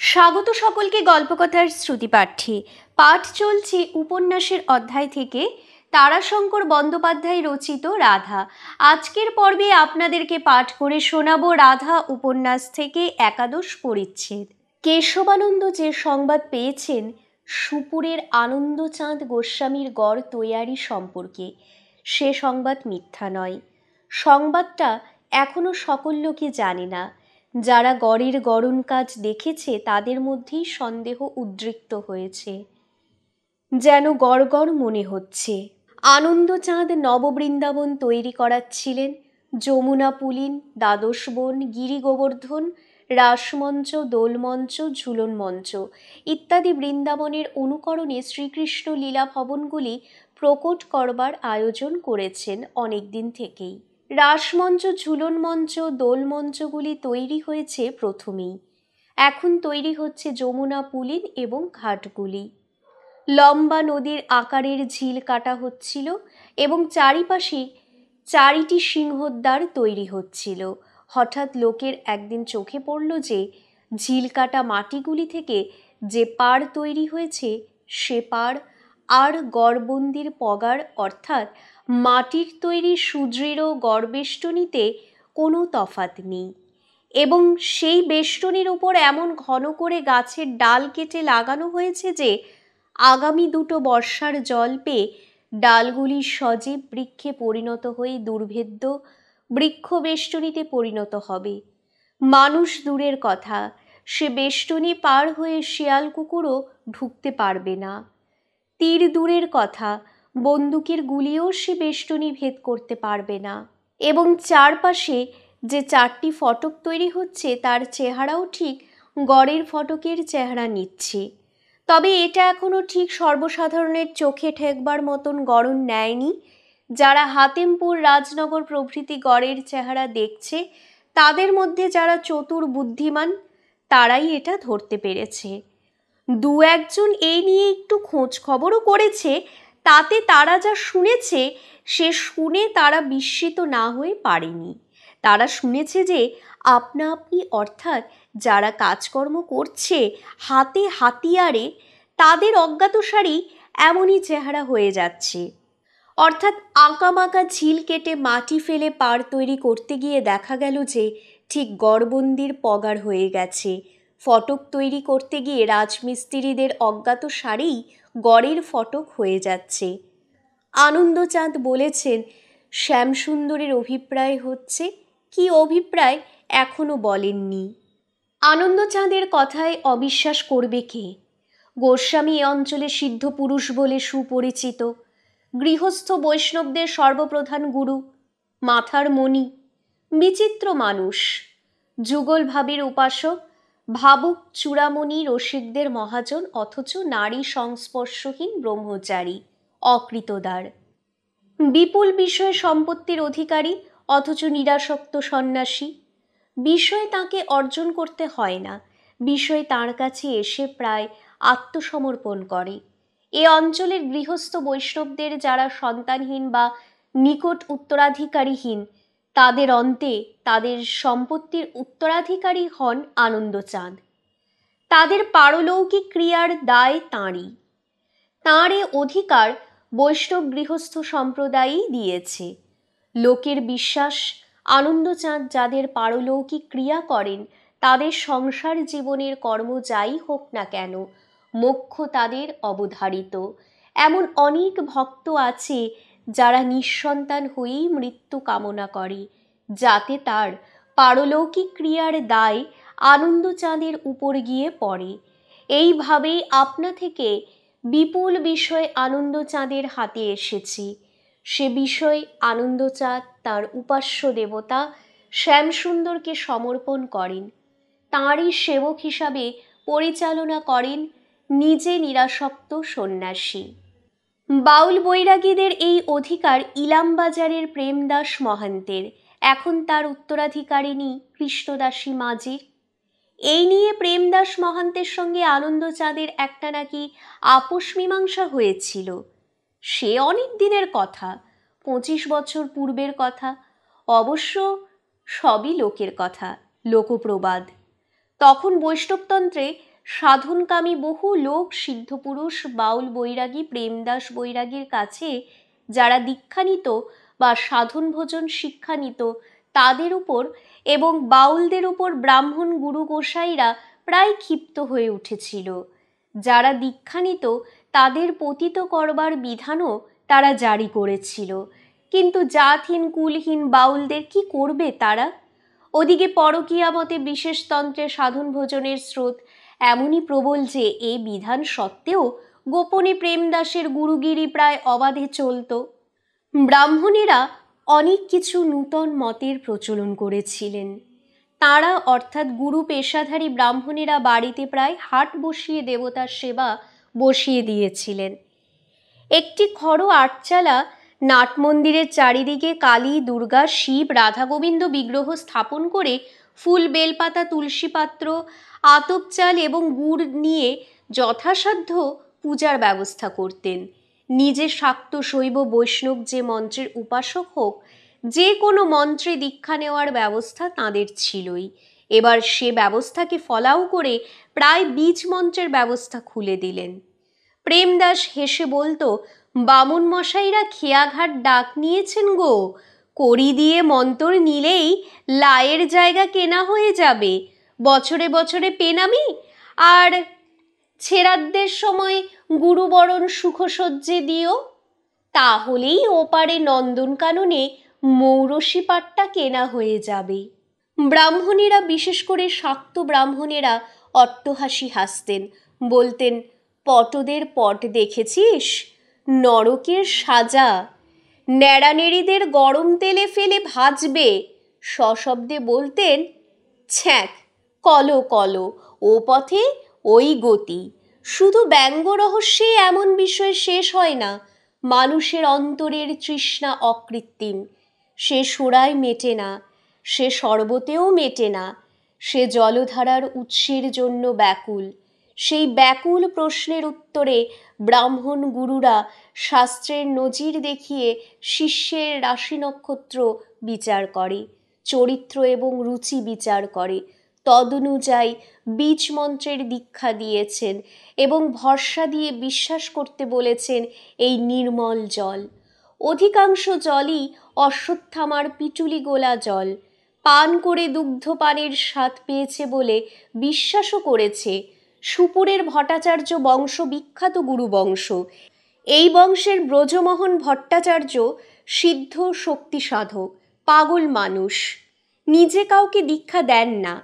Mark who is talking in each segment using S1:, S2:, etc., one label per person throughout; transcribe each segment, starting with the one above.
S1: স্বাগত সকলকে গল্পকথার শ্রুতিপাঠে। পাঠ চলছে উপন্যাসের অধ্যায় থেকে তারাশঙ্কর বন্দ্যোপাধ্যায় রচিত রাধা। আজকের পর্বে আপনাদেরকে পাঠ করে শোনাবো রাধা উপন্যাস থেকে একাদশ পরিচ্ছেদ। কেশবানন্দ যে সংবাদ পেয়েছেন সুপুরের আনন্দচাঁদ গোস্বামীর গড় তৈয়ারি সম্পর্কে, সে সংবাদ মিথ্যা নয়। সংবাদটা এখনো সকল লোকে জানে না। যারা গড়ের গড়ন কাজ দেখেছে তাদের মধ্যেই সন্দেহ উদ্রিক্ত হয়েছে। যেন গড় গড় মনে হচ্ছে আনন্দচাঁদ নববৃন্দাবন তৈরি করাচ্ছিলেন। যমুনা পুলিন, দ্বাদশ বন, গিরি গোবর্ধন, রাসমঞ্চ, দোলমঞ্চ, ঝুলন মঞ্চ ইত্যাদি বৃন্দাবনের অনুকরণে শ্রীকৃষ্ণ লীলা ভবনগুলি প্রকট করবার আয়োজন করেছেন অনেক দিন থেকেই। রাসমঞ্চ, ঝুলন মঞ্চ, দোল মঞ্চগুলি তৈরি হয়েছে প্রথমেই। এখন তৈরি হচ্ছে যমুনা পুলিন এবং ঘাটগুলি। লম্বা নদীর আকারের ঝিল কাটা হচ্ছিল এবং চারিপাশে চারিটি সিংহদ্বার তৈরি হচ্ছিল। হঠাৎ লোকের একদিন চোখে পড়ল যে ঝিল কাটা মাটিগুলি থেকে যে পাড় তৈরি হয়েছে সে পাড় আর গড়বন্দির পগার অর্থাৎ মাটির তৈরি সুদৃঢ় গড়বেষ্টনীতে কোনো তফাৎ নেই, এবং সেই বেষ্টনীর উপর এমন ঘন করে গাছের ডাল কেটে লাগানো হয়েছে যে আগামী দুটো বর্ষার জল পেয়ে ডালগুলি সজীব বৃক্ষে পরিণত হয়ে দুর্ভেদ্য বৃক্ষ বেষ্টনীতে পরিণত হবে। মানুষ দূরের কথা, সে বেষ্টনী পার হয়ে শিয়াল কুকুরও ঢুকতে পারবে না। তীর দূরের কথা, বন্দুকের গুলিও সে বেষ্টনী ভেদ করতে পারবে না। এবং চারপাশে যে চারটি ফটক তৈরি হচ্ছে তার চেহারাও ঠিক গড়ের ফটকের চেহারা নিচ্ছে। তবে এটা এখনো ঠিক সর্বসাধারণের চোখে ঠেকবার মতন গড়ন নেয়নি। যারা হাতেমপুর, রাজনগর প্রভৃতি গড়ের চেহারা দেখছে তাদের মধ্যে যারা চতুর বুদ্ধিমান তারাই এটা ধরতে পেরেছে। দু একজন এই নিয়ে একটু খোঁজ খবরও করেছে, তাতে তারা যা শুনেছে সে শুনে তারা বিস্মিত না হয়ে পারেনি। তারা শুনেছে যে আপনা আপনি অর্থাৎ যারা কাজকর্ম করছে হাতে হাতিয়ারে তাদের অজ্ঞাতসারেই এমনই চেহারা হয়ে যাচ্ছে। অর্থাৎ আঁকাবাঁকা ঝিল কেটে মাটি ফেলে পাড় তৈরি করতে গিয়ে দেখা গেল যে ঠিক গড়বন্দির পগার হয়ে গেছে। ফটক তৈরি করতে গিয়ে রাজমিস্ত্রিদের অজ্ঞাতসারেই গড়ের ফটক হয়ে যাচ্ছে। আনন্দচাঁদ বলেছেন শ্যামসুন্দরের অভিপ্রায় হচ্ছে, কি অভিপ্রায় এখনো বলেননি। আনন্দচাঁদের কথায় অবিশ্বাস করবে কে? গোস্বামী এ অঞ্চলে সিদ্ধ পুরুষ বলে সুপরিচিত, গৃহস্থ বৈষ্ণবদের সর্বপ্রধান গুরু, মাথার মণি, বিচিত্র মানুষ, যুগল ভাবের উপাসক, ভাবুক চূড়ামণি রসিকদের মহাজন, অথচ নারী সংস্পর্শহীন ব্রহ্মচারী, অকৃতদার, বিপুল বিষয় সম্পত্তির অধিকারী অথচ নিরাসক্ত সন্ন্যাসী। বিষয় তাকে অর্জন করতে হয় না, বিষয় তার কাছে এসে প্রায় আত্মসমর্পণ করে। এ অঞ্চলের গৃহস্থ বৈষ্ণবদের যারা সন্তানহীন বা নিকট উত্তরাধিকারীহীন তাদের অন্তে তাদের সম্পত্তির উত্তরাধিকারী হন আনন্দচাঁদ। তাদের পারলৌকিক ক্রিয়ার দায় তাঁরই। তাঁর এ অধিকার বৈষ্ণব গৃহস্থ সম্প্রদায়ই দিয়েছে। লোকের বিশ্বাস আনন্দচাঁদ যাদের পারলৌকিক ক্রিয়া করেন তাদের সংসার জীবনের কর্ম যাই হোক না কেন মোক্ষ তাদের অবধারিত। এমন অনেক ভক্ত আছে যারা নিঃসন্তান হয়েই মৃত্যু কামনা করে, যাতে তার পারলৌকিক ক্রিয়ার দায় আনন্দচাঁদের উপর গিয়ে পড়ে। এইভাবেই আপনা থেকে বিপুল বিষয় আনন্দচাঁদের হাতে এসেছে। সে বিষয় আনন্দচাঁদ তার উপাস্য দেবতা শ্যামসুন্দরকে সমর্পণ করেন। তাঁরই সেবক হিসাবে পরিচালনা করেন নিজে নিরাসক্ত সন্ন্যাসী। বাউল বৈরাগীদের এই অধিকার ইলামবাজারের প্রেমদাস মহান্তের, এখন তার উত্তরাধিকারিণী কৃষ্ণদাসী মাঝির। এই নিয়ে প্রেমদাস মহান্তের সঙ্গে আনন্দচাঁদের একটা নাকি আপোষ মীমাংসা হয়েছিল। সে অনেক দিনের কথা, 25 বছর পূর্বের কথা। অবশ্য সবই লোকের কথা, লোকপ্রবাদ। তখন বৈষ্ণবতন্ত্রে সাধনকামী বহু লোক, সিদ্ধপুরুষ, বাউল বৈরাগী, প্রেমদাস বৈরাগীর কাছে যারা দীক্ষা নিত বা সাধন ভোজন শিক্ষা নিত তাদের উপর এবং বাউলদের উপর ব্রাহ্মণ গুরু গোসাইরা প্রায় ক্ষিপ্ত হয়ে উঠেছিল। যারা দীক্ষা নিত তাদের পতিত করবার বিধানও তারা জারি করেছিল। কিন্তু জাতহীন কুলহীন বাউলদের কি করবে তারা? ওদিকে পরকীয়া মতে বিশেষতন্ত্রে সাধন ভোজনের স্রোত এমনই প্রবল যে এ বিধান সত্ত্বেও গোপনে প্রেমদাসের গুরুগিরি প্রায় অবাধে চলত। ব্রাহ্মণেরা অনেক কিছু নূতন মতের প্রচলন করেছিলেন। তাঁরা অর্থাৎ গুরু পেশাধারী ব্রাহ্মণেরা বাড়িতে প্রায় হাট বসিয়ে দেবতার সেবা বসিয়ে দিয়েছিলেন। একটি খড় আটচালা নাট মন্দিরের চারিদিকে কালী, দুর্গা, শিব, রাধা গোবিন্দ বিগ্রহ স্থাপন করে ফুল, বেলপাতা, তুলসী পাত্র, আতপ চাল এবং গুড় নিয়ে যথাসাধ্য পূজার ব্যবস্থা করতেন। নিজে শাক্ত, শৈব, বৈষ্ণব যে মন্ত্রের উপাসক হোক, যে কোনো মন্ত্রে দীক্ষা নেওয়ার ব্যবস্থা তাঁদের ছিলই। এবার সে ব্যবস্থাকে ফলাও করে প্রায় বীজ মন্ত্রের ব্যবস্থা খুলে দিলেন। প্রেমদাস হেসে বলতো, বামুন মশাইরা খেয়াঘাট ডাক নিয়েছেন গো, কড়ি দিয়ে মন্তর নিলেই লায়ের জায়গা কেনা হয়ে যাবে। বছরে বছরে পেনামি আর ছেড়াদ্দের সময় গুরুবরণ সুখসজ্জে দিও, তাহলেই ওপারে নন্দনকাননে মৌরসী পাটটা কেনা হয়ে যাবে। ব্রাহ্মণেরা, বিশেষ করে শাক্ত ব্রাহ্মণেরা অট্টহাসি হাসতেন, বলতেন, পটদের পট দেখেছিস, নরকের সাজা, নেড়ানেড়িদের গরম তেলে ফেলে ভাজবে। সশব্দে বলতেন, ছ্যাঁক, কলো কলো, ও পথে ওই গতি। শুধু ব্যঙ্গ রহস্যে এমন বিষয় শেষ হয় না। মানুষের অন্তরের তৃষ্ণা অকৃত্রিম, সে সোড়ায় মেটে না, সে শরবতেও মেটে না, সে জলধারার উৎসের জন্য ব্যাকুল। সেই ব্যাকুল প্রশ্নের উত্তরে ব্রাহ্মণ গুরুরা শাস্ত্রের নজির দেখিয়ে শিষ্যের রাশি নক্ষত্র বিচার করে, চরিত্র এবং রুচি বিচার করে, তদনুযায়ী বীজ মন্ত্রের দীক্ষা দিয়েছেন এবং ভরসা দিয়ে বিশ্বাস করতে বলেছেন এই নির্মল জল। অধিকাংশ জলই অশ্বত্থামার পিটুলি গোলা জল। পান করে দুগ্ধপানের স্বাদ পেয়েছে বলে বিশ্বাসও করেছে। সুপুরের ভট্টাচার্য বংশ বিখ্যাত গুরু বংশ। এই বংশের ব্রজমোহন ভট্টাচার্য সিদ্ধ শক্তি সাধক, পাগল মানুষ। নিজে কাউকে দীক্ষা দেন না,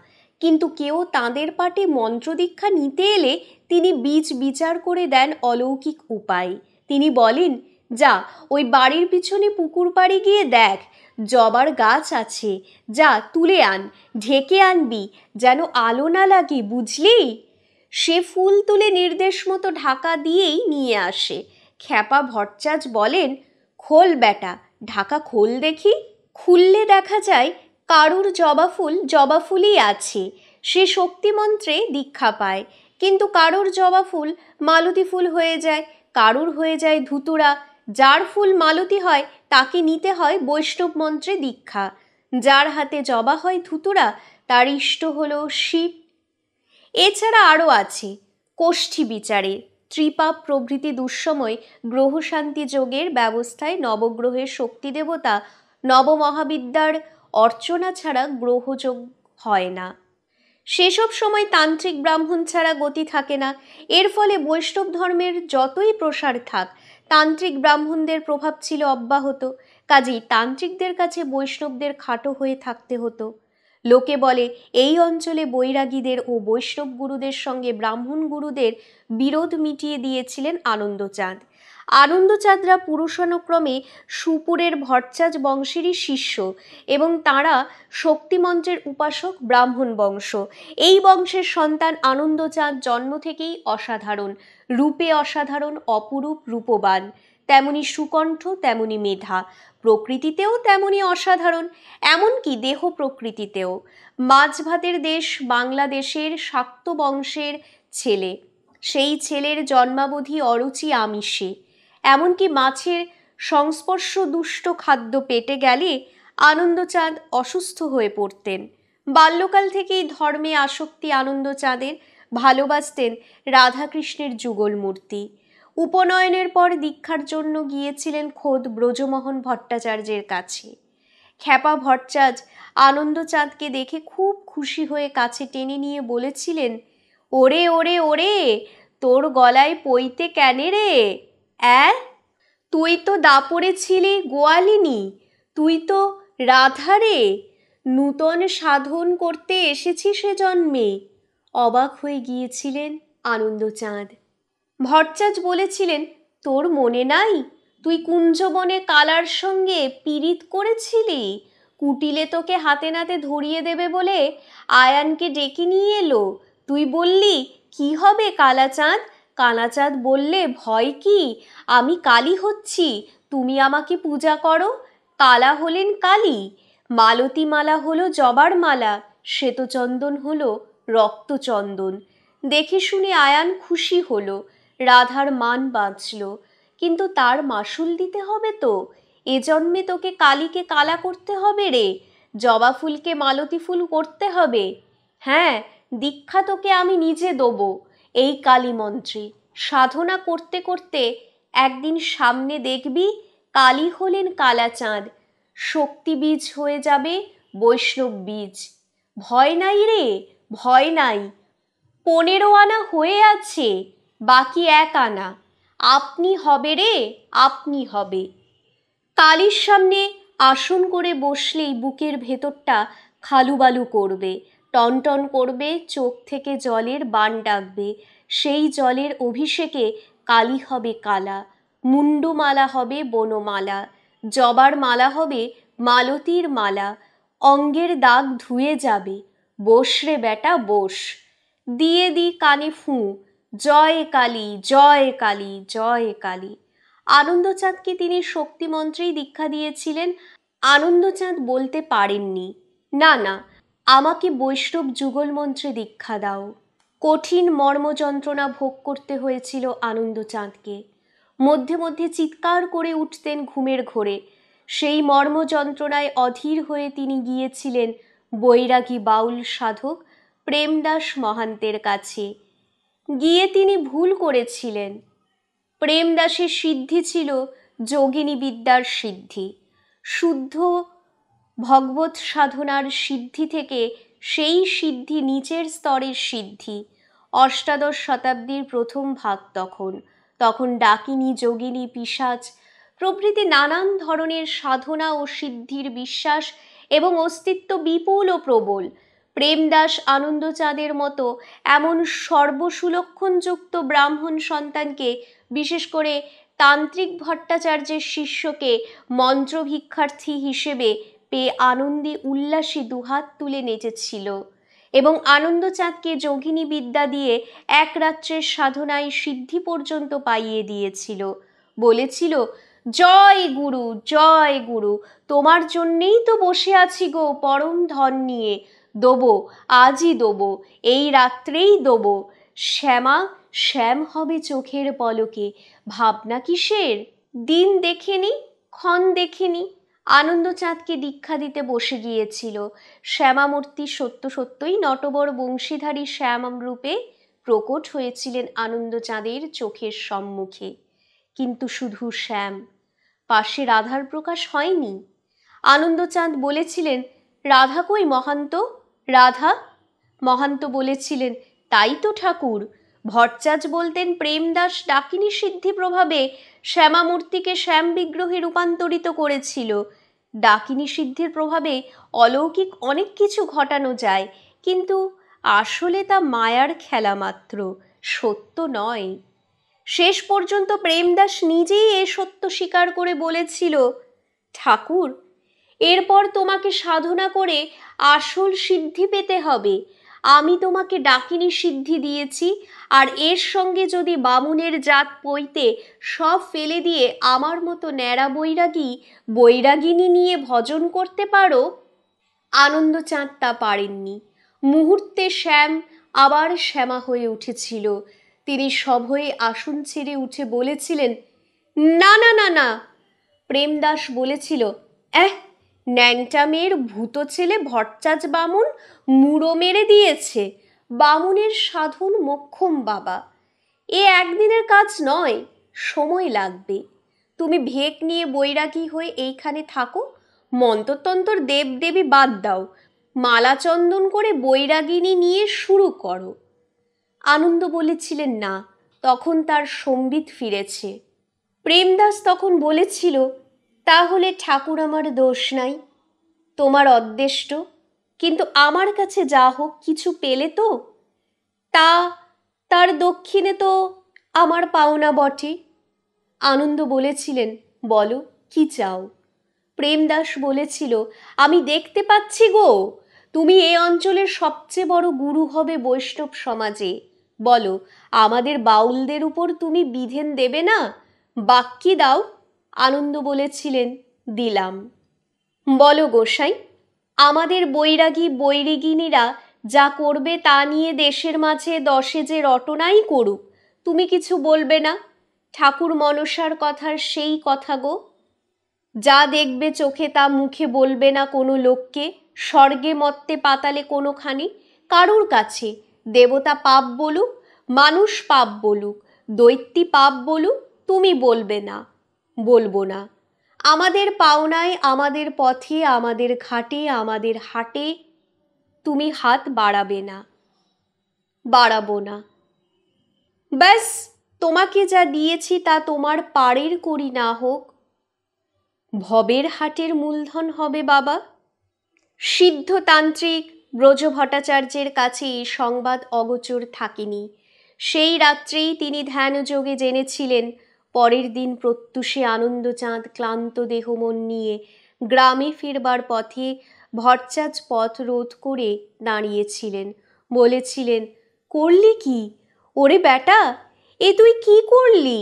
S1: কিন্তু কেউ তাঁদের পাটে মন্ত্র দীক্ষা নিতে এলে তিনি বীজ বিচার করে দেন অলৌকিক উপায়। তিনি বলেন, যা ওই বাড়ির পিছনে পুকুর পাড়ে গিয়ে দেখ, জবার গাছ আছে, যা তুলে আন, ঢেকে আনবি যেন আলো না লাগে, বুঝলি? সে ফুল তুলে নির্দেশ মতো ঢাকা দিয়েই নিয়ে আসে। খ্যাপা ভট্টাচ বলেন, খোল বেটা, ঢাকা খোল দেখি। খুললে দেখা যায় কারুর জবা ফুলই আছে। সে শক্তিমন্ত্রে দীক্ষা পায়, কিন্তু কারুর জবা ফুল মালতী ফুল হয়ে যায়, কারুর হয়ে যায় ধুতুরা। যার ফুল মালতী হয় তাকে নিতে হয় বৈষ্ণব মন্ত্রে দীক্ষা। যার হাতে জবা হয় ধুতুরা, তার ইষ্ট হল শিব। এছাড়া আরও আছে কোষ্ঠী বিচারে, ত্রিপাপ প্রভৃতি দুঃসময় গ্রহশান্তি যোগের ব্যবস্থায় নবগ্রহের শক্তি দেবতা নবমহাবিদ্যার অর্চনা ছাড়া গ্রহযোগ হয় না। সেসব সময় তান্ত্রিক ব্রাহ্মণ ছাড়া গতি থাকে না। এর ফলে বৈষ্ণব ধর্মের যতই প্রসার থাক, তান্ত্রিক ব্রাহ্মণদের প্রভাব ছিল অব্যাহত। কাজেই তান্ত্রিকদের কাছে বৈষ্ণবদের খাটো হয়ে থাকতে হতো। লোকে বলে, এই অঞ্চলে বৈরাগীদের ও বৈষ্ণব গুরুদের সঙ্গে ব্রাহ্মণ গুরুদের বিরোধ মিটিয়ে দিয়েছিলেন আনন্দচাঁদ। আনন্দচাঁদরা পুরুষানুক্রমে সুপুরের ভট্টাচ বংশেরই শিষ্য এবং তাঁরা শক্তিমন্ত্রের উপাসক ব্রাহ্মণ বংশ। এই বংশের সন্তান আনন্দচাঁদ জন্ম থেকেই অসাধারণ, রূপে অসাধারণ, অপরূপ রূপবান, তেমনি সুকণ্ঠ, তেমনি মেধা, প্রকৃতিতেও তেমনি অসাধারণ, এমনকি দেহ প্রকৃতিতেও। মাছ ভাতের দেশ বাংলাদেশের শাক্ত বংশের ছেলে, সেই ছেলের জন্মাবধি অরুচি আমিষে, এমনকি মাছের সংস্পর্শ দুষ্ট খাদ্য পেটে গেলে আনন্দচাঁদ অসুস্থ হয়ে পড়তেন। বাল্যকাল থেকেই ধর্মে আসক্তি আনন্দচাঁদের। ভালোবাসতেন রাধাকৃষ্ণের যুগল মূর্তি। উপনয়নের পর দীক্ষার জন্য গিয়েছিলেন খোদ ব্রজমোহন ভট্টাচার্যের কাছে। খ্যাপা ভট্টাচার্য আনন্দচাঁদকে দেখে খুব খুশি হয়ে কাছে টেনে নিয়ে বলেছিলেন, ওরে ওরে ওরে, তোর গলায় পইতে কেনে রে? তুই তো দাপরে ছিলি গোয়ালিনী, তুই তো রাধা রে, নূতন সাধন করতে এসেছি সে জন্মে। অবাক হয়ে গিয়েছিলেন আনন্দচাঁদ। ভট্টাচার্য বলেছিলেন, তোর মনে নাই তুই কুঞ্জবনে কালার সঙ্গে পীড়িত করেছিলি? কুটিলে তোকে হাতে নাতে ধরিয়ে দেবে বলে আয়ানকে ডেকে নিয়ে এলো। তুই বললি, কি হবে কালাচাঁদ? কালাচাঁদ বললে, ভয় কি, আমি কালী হচ্ছি, তুমি আমাকে পূজা করো। কালা হলেন কালী, মালতী মালা হলো জবার মালা, শ্বেতচন্দন হলো রক্তচন্দন। দেখে শুনে আয়ান খুশি হলো, রাধার মান বাঁচল। কিন্তু তার মাসুল দিতে হবে তো, এ জন্মে তোকে কালীকে কালা করতে হবে রে, জবা ফুলকে মালতী ফুল করতে হবে। হ্যাঁ, দীক্ষা তোকে আমি নিজে দেবো এই কালী মন্ত্রে। সাধনা করতে করতে একদিন সামনে দেখবি কালী হলেন কালাচাঁদ, শক্তি বীজ হয়ে যাবে বৈষ্ণব বীজ। ভয় নাই রে, ভয় নাই। 15 আনা হয়ে আছে, বাকি 1 আনা। আপনি হবে রে, আপনি হবে। কালীর সামনে আসন করে বসলেই বুকের ভেতরটা খালুবালু করবে, টনটন করবে, চোখ থেকে জলের বান ডাকবে। সেই জলের অভিষেকে কালী হবে কালা, মুন্ডুমালা হবে বনমালা, জবার মালা হবে মালতীর মালা। অঙ্গের দাগ ধুয়ে যাবে, বস রে বেটা বস। দিয়ে দি কানে ফুঁ, জয় কালী, জয় কালী, জয় কালী। আনন্দচাঁদকে তিনি শক্তিমন্ত্রেই দীক্ষা দিয়েছিলেন। আনন্দচাঁদ বলতে পারেননি, না না, আমাকে বৈষ্ণব যুগল মন্ত্রে দীক্ষা দাও। কঠিন মর্মযন্ত্রণা ভোগ করতে হয়েছিল আনন্দচাঁদকে। মধ্যে মধ্যে চিৎকার করে উঠতেন ঘুমের ঘোরে। সেই মর্মযন্ত্রণায় অধীর হয়ে তিনি গিয়েছিলেন বৈরাগী বাউল সাধক প্রেমদাস মহান্তের কাছে। গিয়ে তিনি ভুল করেছিলেন। প্রেমদাসের সিদ্ধি ছিল যোগিনী বিদ্যার সিদ্ধি, শুদ্ধ ভগবত সাধনার সিদ্ধি থেকে সেই সিদ্ধি নিচের স্তরের সিদ্ধি। অষ্টাদশ শতাব্দীর প্রথম ভাগ তখন ডাকিনী, যোগিনী, পিশাচ প্রভৃতি নানান ধরনের সাধনা ও সিদ্ধির বিশ্বাস এবং অস্তিত্ব বিপুল ও প্রবল। প্রেমদাস আনন্দচাঁদের মতো এমন সর্বসুলক্ষণযুক্ত ব্রাহ্মণ সন্তানকে, বিশেষ করে তান্ত্রিক ভট্টাচার্যের শিষ্যকে মন্ত্রভিক্ষার্থী হিসেবে পেয়ে আনন্দে উল্লাসে দুহাত তুলে নেচেছিল এবং আনন্দচাঁদকে যোগিনী বিদ্যা দিয়ে এক রাত্রের সাধনায় সিদ্ধি পর্যন্ত পাইয়ে দিয়েছিল। বলেছিল, জয় গুরু, জয় গুরু, তোমার জন্যেই তো বসে আছি গো পরম ধন নিয়ে, দেবো, আজই দেবো, এই রাত্রেই দেবো। শ্যামা, শ্যাম হবে চোখের পলকে, ভাবনা কিসের? দিন দেখেনি, ক্ষণ দেখেনি, আনন্দচাঁদকে দীক্ষা দিতে বসে গিয়েছিল। শ্যামামূর্তি সত্য সত্যই নটবর বংশীধারী শ্যাম রূপে প্রকট হয়েছিলেন আনন্দচাঁদের চোখের সম্মুখে। কিন্তু শুধু শ্যাম, পাশে রাধার প্রকাশ হয়নি। আনন্দচাঁদ বলেছিলেন, রাধা কই মহান্ত, রাধা? মহান্ত বলেছিলেন, তাই তো ঠাকুর। ভট্টাচার্য বলতেন, প্রেমদাস ডাকিনী সিদ্ধি প্রভাবে শ্যামামূর্তিকে শ্যাম বিগ্রহে রূপান্তরিত করেছিল। ডাকিনী সিদ্ধির প্রভাবে অলৌকিক অনেক কিছু ঘটানো যায়, কিন্তু আসলে তা মায়ার খেলা মাত্র, সত্য নয়। শেষ পর্যন্ত প্রেমদাস নিজেই এ সত্য স্বীকার করে বলেছিল, ঠাকুর, এরপর তোমাকে সাধনা করে আসল সিদ্ধি পেতে হবে। আমি তোমাকে ডাকিনী সিদ্ধি দিয়েছি, আর এর সঙ্গে যদি বামুনের জাত পইতে সব ফেলে দিয়ে আমার মতো ন্যাড়া বৈরাগিনী নিয়ে ভজন করতে পারো। আনন্দচাঁদ তা পারেননি। মুহূর্তে শ্যাম আবার শ্যামা হয়ে উঠেছিল। তিনি সভয়ে আসন ছেড়ে উঠে বলেছিলেন, না না না না। প্রেমদাস বলেছিল, ন্যাংটা মেয়ের ভূত ছেলে ভট্টাচার্য বামুন মুড়ো মেরে দিয়েছে, বামুনের সাধন মোক্ষম বাবা। এ একদিনের কাজ নয়, সময় লাগবে। তুমি ভেক নিয়ে বৈরাগী হয়ে এইখানে থাকো, মন্ত্রতন্ত্র দেবদেবী বাদ দাও, মালা চন্দন করে বৈরাগিনী নিয়ে শুরু করো। আনন্দ বলেছিলেন না, তখন তার সম্বিত ফিরেছে। প্রেমদাস তখন বলেছিল, তাহলে ঠাকুর আমার দোষ নাই, তোমার অদ্দেষ্ট, কিন্তু আমার কাছে যা হোক কিছু পেলে তো? তার দক্ষিণে তো আমার পাওনা বটে। আনন্দ বলেছিলেন, বলো কি চাও? প্রেমদাস বলেছিল, আমি দেখতে পাচ্ছি গো, তুমি এই অঞ্চলের সবচেয়ে বড় গুরু হবে বৈষ্ণব সমাজে। বলো, আমাদের বাউলদের উপর তুমি বিধেন দেবে না? বাক্যি দাও। আনন্দ বলেছিলেন, দিলাম। বলো গোসাই, আমাদের বৈরাগী বৈরিগিনীরা যা করবে তা নিয়ে দেশের মাঝে দশে যে রটনাই করুক, তুমি কিছু বলবে না? ঠাকুর মনসার কথার সেই কথা গো। যা দেখবে চোখে তা মুখে বলবে না কোনো লোককে, স্বর্গে মত্তে পাতালে কোনোখানি, কারুর কাছে। দেবতা পাপ বলুক, মানুষ পাপ বলুক, দৈত্যী পাপ বলুক, তুমি বলবে না। বলবো না। আমাদের পাওনায়, আমাদের পথে, আমাদের ঘাটে, আমাদের হাটে তুমি হাত বাড়াবে না। বাড়াবো না। ব্যাস, তোমাকে যা দিয়েছি তা তোমার পাড়ের করি না হোক, ভবের হাটের মূলধন হবে বাবা। সিদ্ধতান্ত্রিক ব্রজ ভট্টাচার্যের কাছে এই সংবাদ অগোচর থাকেনি। সেই রাত্রেই তিনি ধ্যানযোগে জেনেছিলেন, পরের দিন প্রত্যুষে আনন্দচাঁদ ক্লান্ত দেহ মন নিয়ে গ্রামে ফিরবার পথে ভট্টাচার্য পথ রোধ করে দাঁড়িয়েছিলেন। বলেছিলেন, করলি কি? ওরে বেটা, এ তুই কি করলি?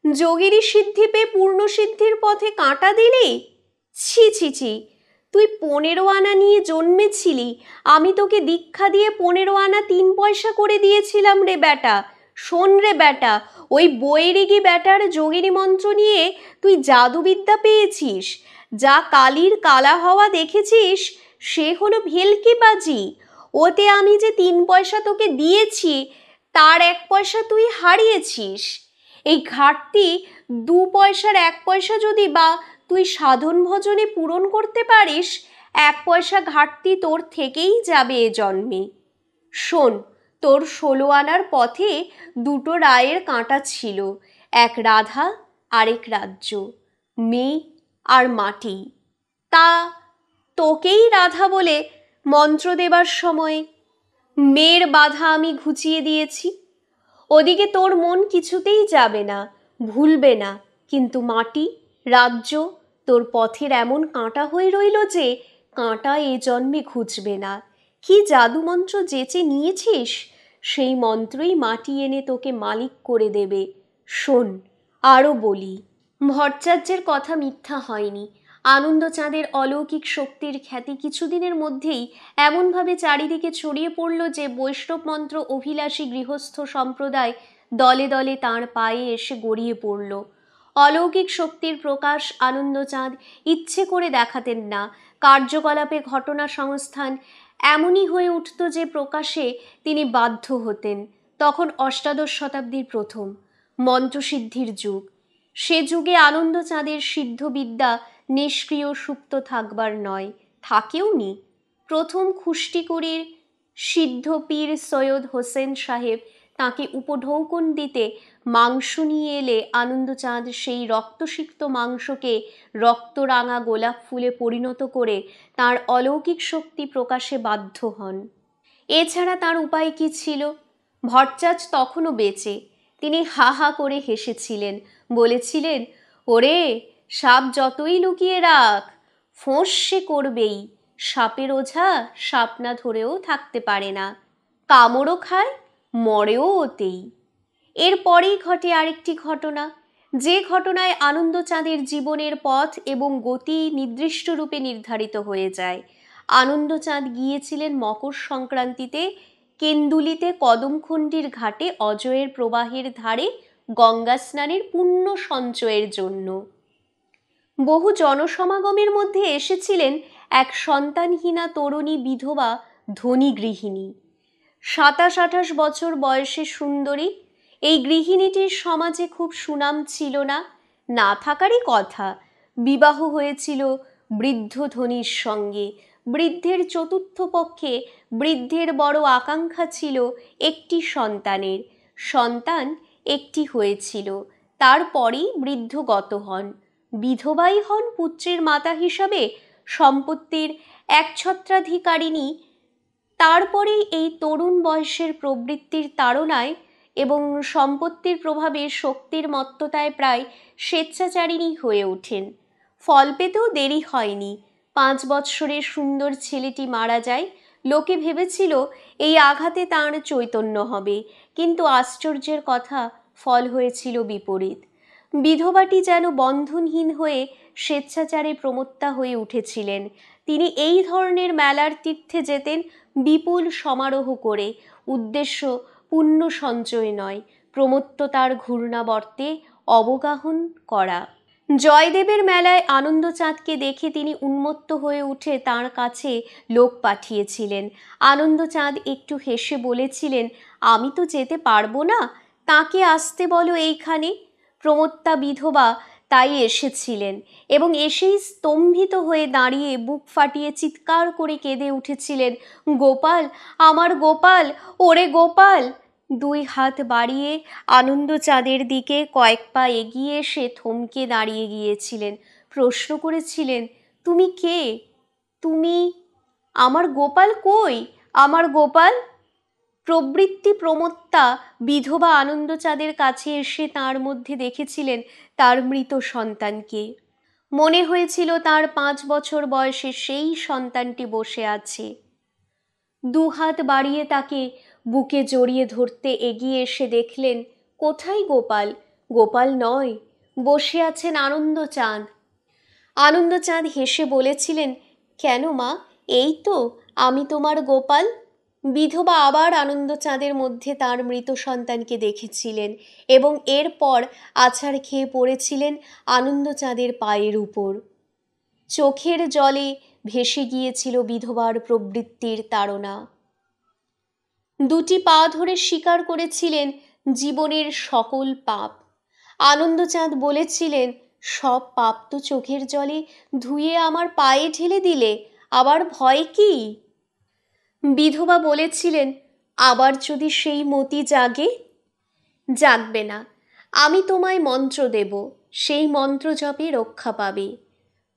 S1: যোগেরই সিদ্ধি পেয়ে পূর্ণ সিদ্ধির পথে কাঁটা দিলি? ছি ছি ছি, তুই 15 আনা নিয়ে জন্মেছিলি, আমি তোকে দীক্ষা দিয়ে 15 আনা 3 পয়সা করে দিয়েছিলাম রে বেটা। শোন রে বেটা, ওই বৈরিগী বেটার যোগিনী মন্ত্র নিয়ে তুই জাদুবিদ্যা পেয়েছিস। যা কালির কালা হওয়া দেখেছিস সে হলো ভেলকিবাজি। ওতে আমি যে 3 পয়সা তোকে দিয়েছি তার 1 পয়সা তুই হারিয়েছিস। এই ঘাটতি 2 পয়সার 1 পয়সা যদি বা তুই সাধন ভজনে পূরণ করতে পারিস, 1 পয়সা ঘাটতি তোর থেকেই যাবে এ জন্মে। শোন, তোর 16 আনার পথে 2টো রায়ের কাঁটা ছিল, এক রাধা আরেক রাজ্য, মেয়ে আর মাটি। তা তোকেই রাধা বলে মন্ত্র দেবার সময় মেয়ের বাধা আমি ঘুচিয়ে দিয়েছি। ওদিকে তোর মন কিছুতেই যাবে না, ভুলবে না, কিন্তু মাটি, রাজ্য তোর পথের এমন কাঁটা হয়ে রইল যে কাঁটা এ জন্মে ঘুচবে না। কি জাদুমন্ত্র যেচে নিয়েছিস, সেই মন্ত্রই মাটি এনে তোকে মালিক করে দেবে। শোন, আরও বলি। ভট্টাচার্যের কথা মিথ্যা হয়নি। আনন্দচাঁদের অলৌকিক শক্তির খ্যাতি কিছুদিনের মধ্যেই এমনভাবে চারিদিকে ছড়িয়ে পড়ল যে বৈষ্ণব মন্ত্র অভিলাষী গৃহস্থ সম্প্রদায় দলে দলে তাঁর পায়ে এসে গড়িয়ে পড়ল। অলৌকিক শক্তির প্রকাশ আনন্দচাঁদ ইচ্ছে করে দেখাতেন না। কার্যকলাপে ঘটনা সংস্থান এমনই হয়ে উঠত যে প্রকাশে তিনি বাধ্য হতেন। তখন অষ্টাদশ শতাব্দীর প্রথম মন্ত্রসিদ্ধির যুগ। সে যুগে আনন্দচাঁদের সিদ্ধবিদ্যা নিষ্ক্রিয় সুপ্ত থাকবার নয়, থাকেওনি। প্রথম খুষ্টিকুড়ির সিদ্ধ পীর সৈয়দ হোসেন সাহেব তাঁকে উপঢৌকন দিতে মাংস নিয়ে এলে আনন্দচাঁদ সেই রক্তসিক্ত মাংসকে রক্তরাঙা গোলাপ ফুলে পরিণত করে তাঁর অলৌকিক শক্তি প্রকাশে বাধ্য হন। এছাড়া তার উপায় কি ছিল? ভট্টাচার্য তখনও বেঁচে। তিনি হা হা করে হেসেছিলেন, বলেছিলেন, ওরে, সাপ যতই লুকিয়ে রাখ, ফোঁস সে করবেই। সাপের ওঝা সাপ না ধরেও থাকতে পারে না, কামড়ও খায়, মরেও ওতেই। এরপরেই ঘটে আরেকটি ঘটনা, যে ঘটনায় আনন্দচাঁদের জীবনের পথ এবং গতি নির্দিষ্ট রূপে নির্ধারিত হয়ে যায়। আনন্দচাঁদ গিয়েছিলেন মকর সংক্রান্তিতে কেন্দুলিতে কদমখণ্ডির ঘাটে অজয়ের প্রবাহের ধারে গঙ্গা স্নানের পুণ্য সঞ্চয়ের জন্য। বহু জনসমাগমের মধ্যে এসেছিলেন এক সন্তানহীনা তরুণী বিধবা ধনী গৃহিণী। 27-28 বছর বয়সে সুন্দরী এই গৃহিণীটির সমাজে খুব সুনাম ছিল না, না থাকারই কথা। বিবাহ হয়েছিল বৃদ্ধ ধনীর সঙ্গে। বৃদ্ধের চতুর্থ পক্ষে বৃদ্ধের বড় আকাঙ্ক্ষা ছিল একটি সন্তানের। সন্তান একটি হয়েছিল, তারপরেই বৃদ্ধ গত হন। বিধবাই হন পুত্রের মাতা হিসাবে, সম্পত্তির একছত্রাধিকারিণী। তারপরেই এই তরুণ বয়সের প্রবৃত্তির তাড়নায় এবং সম্পত্তির প্রভাবে শক্তির মত্ততায় প্রায় স্বেচ্ছাচারিণী হয়ে ওঠেন। ফল পেতেও দেরি হয়নি। 5 বৎসরের সুন্দর ছেলেটি মারা যায়। লোকে ভেবেছিল এই আঘাতে তাঁর চৈতন্য হবে, কিন্তু আশ্চর্যের কথা, ফল হয়েছিল বিপরীত। বিধবাটি যেন বন্ধনহীন হয়ে স্বেচ্ছাচারে প্রমত্তা হয়ে উঠেছিলেন। তিনি এই ধরনের মেলার তীর্থে যেতেন বিপুল সমারোহ করে। উদ্দেশ্য পুণ্য সঞ্চয় নয়, প্রমত্ততার ঘূর্ণাবর্তে অবগাহন করা। জয়দেবের মেলায় আনন্দচাঁদকে দেখে তিনি উন্মত্ত হয়ে উঠে তাঁর কাছে লোক পাঠিয়েছিলেন। আনন্দচাঁদ একটু হেসে বলেছিলেন, আমি তো যেতে পারবো না, তাকে আসতে বলো এইখানে। প্রমত্তা বিধবা তাই এসেছিলেন এবং এসেই স্তম্ভিত হয়ে দাঁড়িয়ে বুক ফাটিয়ে চিৎকার করে কেঁদে উঠেছিলেন, গোপাল, আমার গোপাল, ওরে গোপাল। 2 হাত বাড়িয়ে আনন্দচাঁদের দিকে কয়েক পা এগিয়ে এসে থমকে দাঁড়িয়ে গিয়েছিলেন। প্রশ্ন করেছিলেন, তুমি কে? তুমি? আমার গোপাল কই? আমার গোপাল? প্রবৃত্তি প্রমত্তা বিধবা আনন্দচাঁদের কাছে এসে তার মধ্যে দেখেছিলেন তার মৃত সন্তানকে। মনে হয়েছিল তার 5 বছর বয়সে সেই সন্তানটি বসে আছে। 2 হাত বাড়িয়ে তাকে বুকে জড়িয়ে ধরতে এগিয়ে এসে দেখলেন, কোথায় গোপাল? গোপাল নয়, বসে আছেন আনন্দচাঁদ। আনন্দচাঁদ হেসে বলেছিলেন, কেন মা, এই তো আমি তোমার গোপাল। বিধবা আবার আনন্দচাঁদের মধ্যে তার মৃত সন্তানকে দেখেছিলেন এবং এরপর আছাড় খেয়ে পড়েছিলেন আনন্দচাঁদের পায়ের উপর। চোখের জলে ভেসে গিয়েছিল বিধবার প্রবৃত্তির তাড়না। 2টি পা ধরে স্বীকার করেছিলেন জীবনের সকল পাপ। আনন্দচাঁদ বলেছিলেন, সব পাপ তো চোখের জলে ধুয়ে আমার পায়ে ঢেলে দিলে, আবার ভয় কি? বিধবা বলেছিলেন, আবার যদি সেই মতি জাগে? জাগবে না, আমি তোমায় মন্ত্র দেব, সেই মন্ত্র জপে রক্ষা পাবে।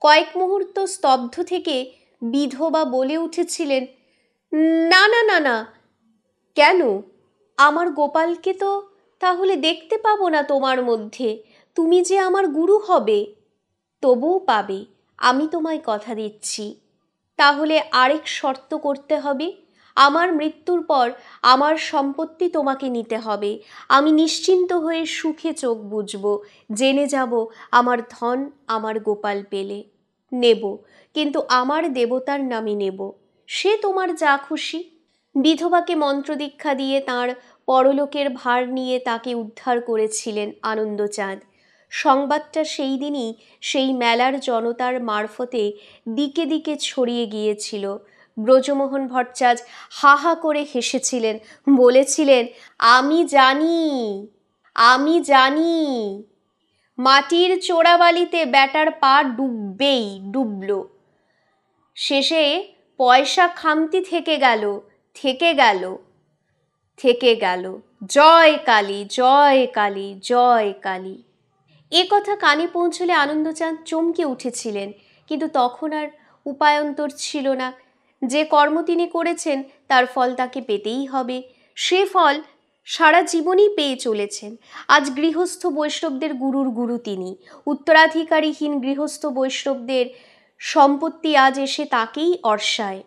S1: কয়েক মুহূর্ত স্তব্ধ থেকে বিধবা বলে উঠেছিলেন, না না না না। কেন? আমার গোপালকে তো তাহলে দেখতে পাবো না তোমার মধ্যে। তুমি যে আমার গুরু হবে। তবুও পাবে, আমি তোমায় কথা দিচ্ছি। তাহলে আরেক শর্ত করতে হবে, আমার মৃত্যুর পর আমার সম্পত্তি তোমাকে নিতে হবে। আমি নিশ্চিন্ত হয়ে সুখে চোখ বুজব, জেনে যাব আমার ধন আমার গোপাল পেলে। নেব, কিন্তু আমার দেবতার নামে নেব, সে তোমার যা খুশি। বিধবাকে মন্ত্রদীক্ষা দিয়ে তাঁর পরলোকের ভার নিয়ে তাকে উদ্ধার করেছিলেন আনন্দচাঁদ। সংবাদটা সেই দিনই সেই মেলার জনতার মারফতে দিকে দিকে ছড়িয়ে গিয়েছিল। ব্রজমোহন ভট্টাচার্য হা হা করে হেসেছিলেন, বলেছিলেন, আমি জানি, আমি জানি। মাটির চোরাবালিতে ব্যাটার পা ডুববেই, ডুবল। শেষে পয়সা খামতি থেকে গেল, থেকে গেল, থেকে গেল। জয় কালী, জয় কালী, জয় কালী। এ কথা কানে পৌঁছলে আনন্দচাঁদ চমকে উঠেছিলেন, কিন্তু তখন আর উপায়ন্তর ছিল না। যে কর্ম তিনি করেছেন তার ফল তাকে পেতেই হবে। সে ফল সারা জীবনই পেয়ে চলেছেন। আজ গৃহস্থ বৈষ্ণবদের গুরুর গুরু তিনি। উত্তরাধিকারীহীন গৃহস্থ বৈষ্ণবদের সম্পত্তি আজ এসে তাকেই অর্শায়।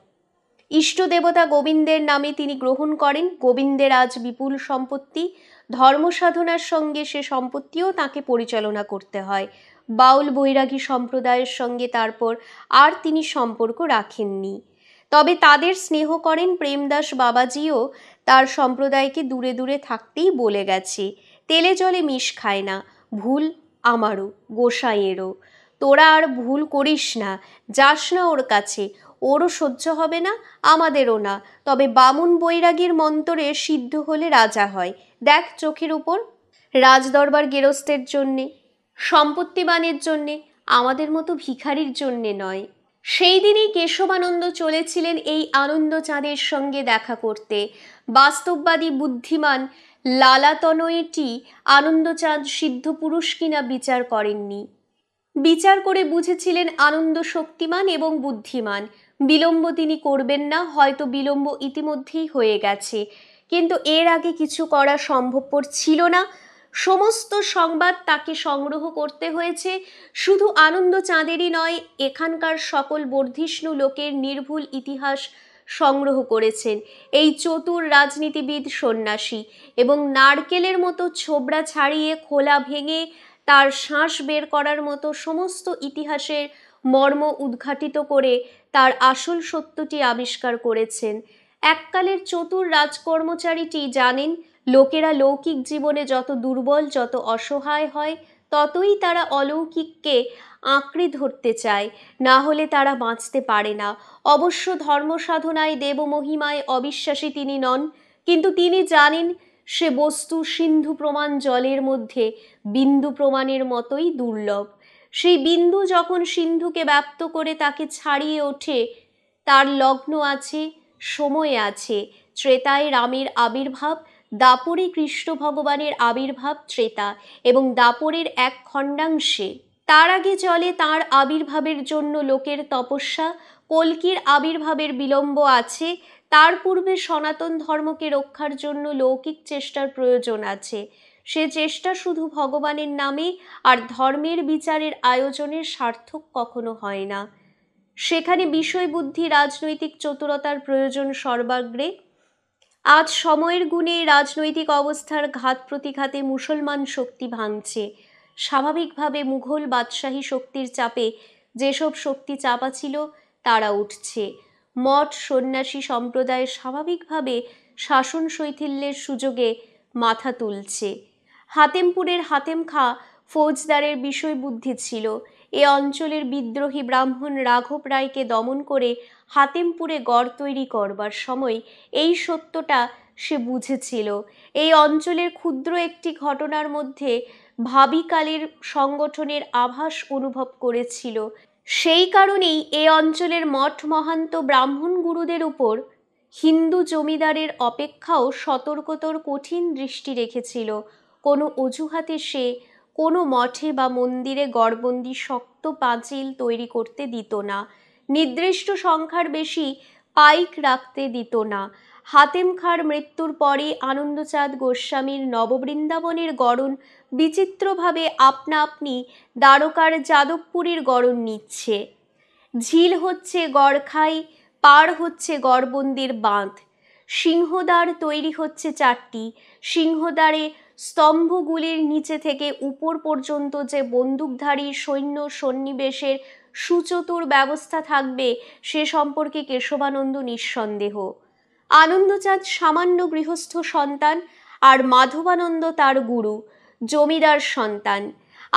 S1: ইষ্টদেবতা গোবিন্দের নামে তিনি গ্রহণ করেন। গোবিন্দের আজ বিপুল সম্পত্তি। ধর্মসাধনার সঙ্গে সে সম্পত্তিও তাকে পরিচালনা করতে হয়। বাউল বৈরাগী সম্প্রদায়ের সঙ্গে তারপর আর তিনি সম্পর্ক রাখেননি। তবে তাদের স্নেহ করেন। প্রেমদাস বাবাজিও তার সম্প্রদায়কে দূরে দূরে থাকতেই বলে গেছে। তেলে জলে মিশ খায় না। ভুল আমারও, গোসাইয়েরও। তোরা আর ভুল করিস না, যাস না ওর কাছে। ওরও সহ্য হবে না, আমাদেরও না, তবে বামুন বৈরাগীর মন্তরে সিদ্ধ হলে রাজা হয়। দেখ চোখের উপর, রাজদরবার গেরস্থের জন্যে, সম্পত্তিবানের জন্যে, আমাদের মতো ভিখারির জন্যে নয়। সেই দিনই কেশবানন্দ চলেছিলেন এই আনন্দচাঁদের সঙ্গে দেখা করতে। বাস্তববাদী বুদ্ধিমান লালাতনয়টি আনন্দচাঁদ সিদ্ধ পুরুষ কিনা বিচার করেননি। বিচার করে বুঝেছিলেন আনন্দ শক্তিমান এবং বুদ্ধিমান। বিলম্ব তিনি করবেন না, হয়তো বিলম্ব ইতিমধ্যেই হয়ে গেছে, কিন্তু এর আগে কিছু করা সম্ভবপর ছিল না। সমস্ত সংবাদ তাকে সংগ্রহ করতে হয়েছে। শুধু আনন্দচাঁদেরই নয়, এখানকার সকল বর্ধিষ্ণু লোকের নির্ভুল ইতিহাস সংগ্রহ করেছেন এই চতুর রাজনীতিবিদ সন্ন্যাসী, এবং নারকেলের মতো ছোবড়া ছাড়িয়ে খোলা ভেঙে তার শ্বাস বের করার মতো সমস্ত ইতিহাসের মর্ম উদ্ঘাটিত করে তার আসল সত্যটি আবিষ্কার করেছেন। এককালের চতুর রাজকর্মচারীটি জানেন, লোকেরা লৌকিক জীবনে যত দুর্বল, যত অসহায় হয়, ততই তারা অলৌকিককে আঁকড়ে ধরতে চায়, না হলে তারা বাঁচতে পারে না। অবশ্য ধর্মসাধনায়, দেবমহিমায় অবিশ্বাসী তিনি নন, কিন্তু তিনি জানেন সে বস্তু সিন্ধু প্রমাণ জলের মধ্যে বিন্দু প্রমাণের মতোই দুর্লভ। সেই বিন্দু যখন সিন্ধুকে ব্যাপ্ত করে তাকে ছাড়িয়ে ওঠে, তার লগ্ন আছে, সময় আছে। ত্রেতায় রামের আবির্ভাব, দাপরে কৃষ্ণ ভগবানের আবির্ভাব ত্রেতা, এবং দাপরের এক খণ্ডাংশে। তার আগে চলে তাঁর আবির্ভাবের জন্য লোকের তপস্যা, কল্কির আবির্ভাবের বিলম্ব আছে, তার পূর্বে সনাতন ধর্মকে রক্ষার জন্য লৌকিক চেষ্টার প্রয়োজন আছে। সে চেষ্টা শুধু ভগবানের নামে আর ধর্মের বিচারের আয়োজনের সার্থক কখনো হয় না। সেখানে বিষয় বুদ্ধি, রাজনৈতিক চতুরতার প্রয়োজন সর্বাগ্রে। আজ সময়ের গুণে রাজনৈতিক অবস্থার ঘাত প্রতিঘাতে মুসলমান শক্তি ভাঙছে। স্বাভাবিকভাবে মুঘল বাদশাহী শক্তির চাপে যেসব শক্তি চাপা ছিল তারা উঠছে। মঠ সন্ন্যাসী সম্প্রদায় স্বাভাবিকভাবে শাসন শৈথিল্যের সুযোগে মাথা তুলছে। হাতেমপুরের হাতেম খাঁ ফৌজদারের বিষয় বুদ্ধি ছিল। এ অঞ্চলের বিদ্রোহী ব্রাহ্মণ রাঘব রায়কে দমন করে হাতেমপুরে গড় তৈরি করবার সময় এই সত্যটা সে বুঝেছিল। এই অঞ্চলের ক্ষুদ্র একটি ঘটনার মধ্যে ভাবিকালের সংগঠনের আভাস অনুভব করেছিল। সেই কারণেই এ অঞ্চলের মঠ মহান্ত ব্রাহ্মণ গুরুদের উপর হিন্দু জমিদারের অপেক্ষাও সতর্কতর কঠিন দৃষ্টি রেখেছিল। কোনো অজুহাতে সে কোনো মঠে বা মন্দিরে গড়বন্দি শক্ত পাঁচিল তৈরি করতে দিত না, নির্দিষ্ট সংখ্যার বেশি পাইক রাখতে দিত না। হাতেম খাঁর মৃত্যুর পরে আনন্দচাঁদ গোস্বামীর নববৃন্দাবনের গড়ন বিচিত্রভাবে আপনা আপনি দ্বারকার যাদবপুরীর গড়ন নিচ্ছে। ঝিল হচ্ছে গড়খাই, পার হচ্ছে গড়বন্দির বাঁধ। সিংহদ্বার তৈরি হচ্ছে 4টি। সিংহদ্বারে স্তম্ভগুলির নিচে থেকে উপর পর্যন্ত যে বন্দুকধারী সৈন্য সন্নিবেশের সুচতুর ব্যবস্থা থাকবে সে সম্পর্কে কেশবানন্দ নিঃসন্দেহ। আনন্দচাঁদ সামান্য গৃহস্থ সন্তান, আর মাধবানন্দ তার গুরু, জমিদার সন্তান।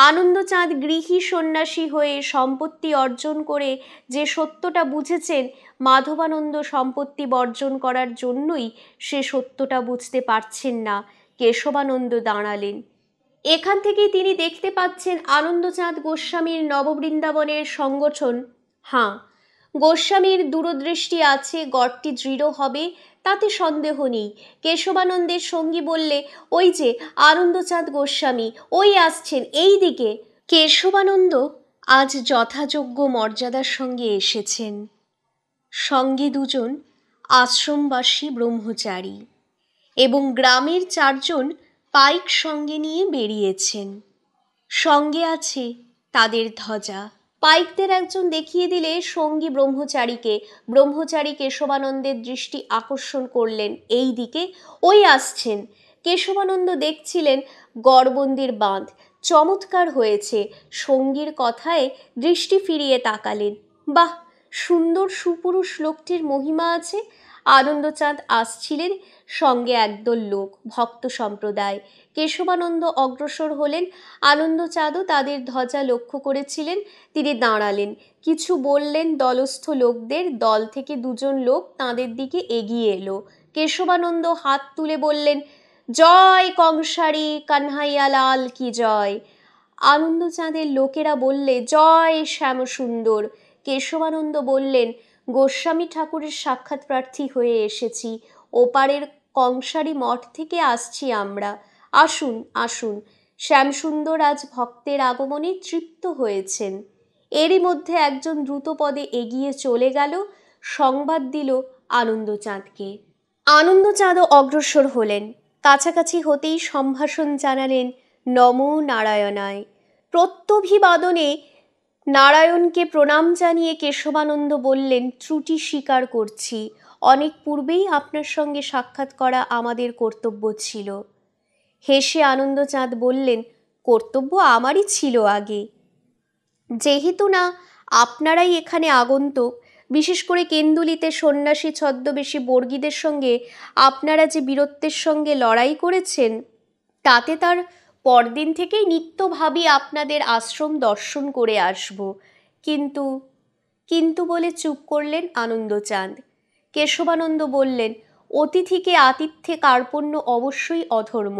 S1: আনন্দচাঁদ গৃহী সন্ন্যাসী হয়ে সম্পত্তি অর্জন করে যে সত্যটা বুঝেছেন, মাধবানন্দ সম্পত্তি বর্জন করার জন্যই সে সত্যটা বুঝতে পারছেন না। কেশবানন্দ দাঁড়ালেন। এখান থেকেই তিনি দেখতে পাচ্ছেন আনন্দচাঁদ গোস্বামীর নববৃন্দাবনের সংগঠন। হ্যাঁ, গোস্বামীর দূরদৃষ্টি আছে, গড়টি দৃঢ় হবে, তাতে সন্দেহ নেই। কেশবানন্দের সঙ্গী বললে, ওই যে আনন্দচাঁদ গোস্বামী, ওই আসছেন এই দিকে। কেশবানন্দ আজ যথাযোগ্য মর্যাদার সঙ্গে এসেছেন। সঙ্গে 2জন আশ্রমবাসী ব্রহ্মচারী এবং গ্রামের 4জন পাইক সঙ্গে নিয়ে বেরিয়েছেন। সঙ্গে আছে তাদের ধ্বজা। পাইকদের একজন দেখিয়ে দিলে সঙ্গী ব্রহ্মচারীকে। ব্রহ্মচারী কেশবানন্দের দৃষ্টি আকর্ষণ করলেন এই দিকে, ওই আসছেন। কেশবানন্দ দেখছিলেন গড়বন্দির বাঁধ চমৎকার হয়েছে। সঙ্গীর কথায় দৃষ্টি ফিরিয়ে তাকালেন। বাহ, সুন্দর সুপুরুষ লোকটির মহিমা আছে। আনন্দচাঁদ আসছিলেন, সঙ্গে একদল লোক, ভক্ত সম্প্রদায়। কেশবানন্দ অগ্রসর হলেন, আনন্দচাঁদও তাদের ধ্বজা লক্ষ্য করেছিলেন। তিনি দাঁড়ালেন, কিছু বললেন দলস্থ লোকদের। দল থেকে দুজন লোক তাঁদের দিকে এগিয়ে এলো। কেশবানন্দ হাত তুলে বললেন, জয় কংসারী কানহাইয়ালাল কি জয়। আনন্দচাঁদের লোকেরা বললে, জয় শ্যামসুন্দর। কেশবানন্দ বললেন, গোস্বামী ঠাকুরের সাক্ষাৎ প্রার্থী হয়ে এসেছি, ওপারের কংসারী মঠ থেকে আসছি আমরা। আসুন আসুন। শ্যামসুন্দর আজ ভক্তের আগমনে তৃপ্ত হয়েছেন। এরই মধ্যে একজন দ্রুতপদে এগিয়ে চলে গেল, সংবাদ দিল আনন্দচাঁদকে। আনন্দচাঁদও অগ্রসর হলেন। কাছাকাছি হতেই সম্ভাষণ জানালেন, নমো নারায়ণায়। প্রত্যভিবাদনে নারায়ণকে প্রণাম জানিয়ে কেশবানন্দ বললেন, ত্রুটি স্বীকার করছি, অনেক পূর্বেই আপনার সঙ্গে সাক্ষাৎ করা আমাদের কর্তব্য ছিল। হেসে আনন্দচাঁদ বললেন, কর্তব্য আমারই ছিল আগে, যেহেতু না আপনারাই এখানে আগন্তুক। বিশেষ করে কেন্দুলিতে সন্ন্যাসী ছদ্মবেশী বর্গীদের সঙ্গে আপনারা যে বীরত্বের সঙ্গে লড়াই করেছেন, তাতে তার পরদিন থেকেই নিত্য ভাবি আপনাদের আশ্রম দর্শন করে আসব। কিন্তু কিন্তু বলে চুপ করলেন আনন্দচাঁদ। কেশবানন্দ বললেন, অতিথিকে আতিথ্যে কার্পণ্য অবশ্যই অধর্ম,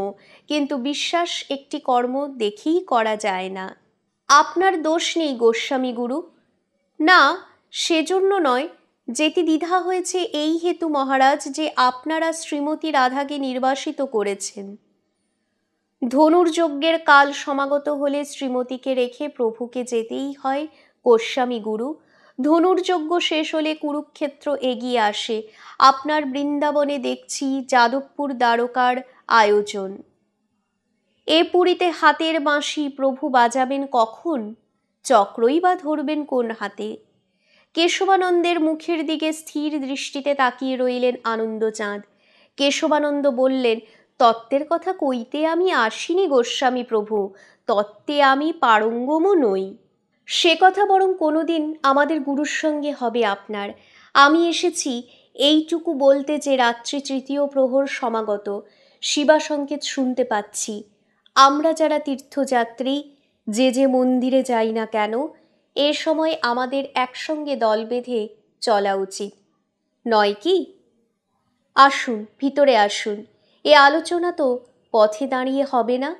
S1: কিন্তু বিশ্বাস একটি কর্ম দেখেই করা যায় না। আপনার দোষ নেই গোস্বামী গুরু। না, সেজন্য নয়, যেটি দ্বিধা হয়েছে এই হেতু মহারাজ যে আপনারা শ্রীমতী রাধাকে নির্বাসিত করেছেন। ধনুর্যজ্ঞের কাল সমাগত হলে শ্রীমতীকে রেখে প্রভুকে যেতেই হয় গোস্বামী গুরু। ধনুর্যজ্ঞ শেষ হলে কুরুক্ষেত্র এগিয়ে আসে। আপনার বৃন্দাবনে দেখছি যাদবপুর দ্বারকার আয়োজন। এ পুরীতে হাতের বাঁশি প্রভু বাজাবেন কখন? চক্রই বা ধরবেন কোন হাতে? কেশবানন্দের মুখের দিকে স্থির দৃষ্টিতে তাকিয়ে রইলেন আনন্দচাঁদ। কেশবানন্দ বললেন, তত্ত্বের কথা কইতে আমি আসিনি গোস্বামী প্রভু, তত্ত্বে আমি পারঙ্গমও নই। সে কথা বরং কোনোদিন আমাদের গুরুর সঙ্গে হবে আপনার। আমি এসেছি এইটুকু বলতে যে রাত্রি তৃতীয় প্রহর সমাগত, শিবা সংকেত শুনতে পাচ্ছি। আমরা যারা তীর্থযাত্রী, যে যে মন্দিরে যাই না কেন, এ সময় আমাদের একসঙ্গে দল বেঁধে চলা উচিত নয় কি? আসুন, ভিতরে আসুন। এ আলোচনা তো পথে দাঁড়িয়ে হবে না,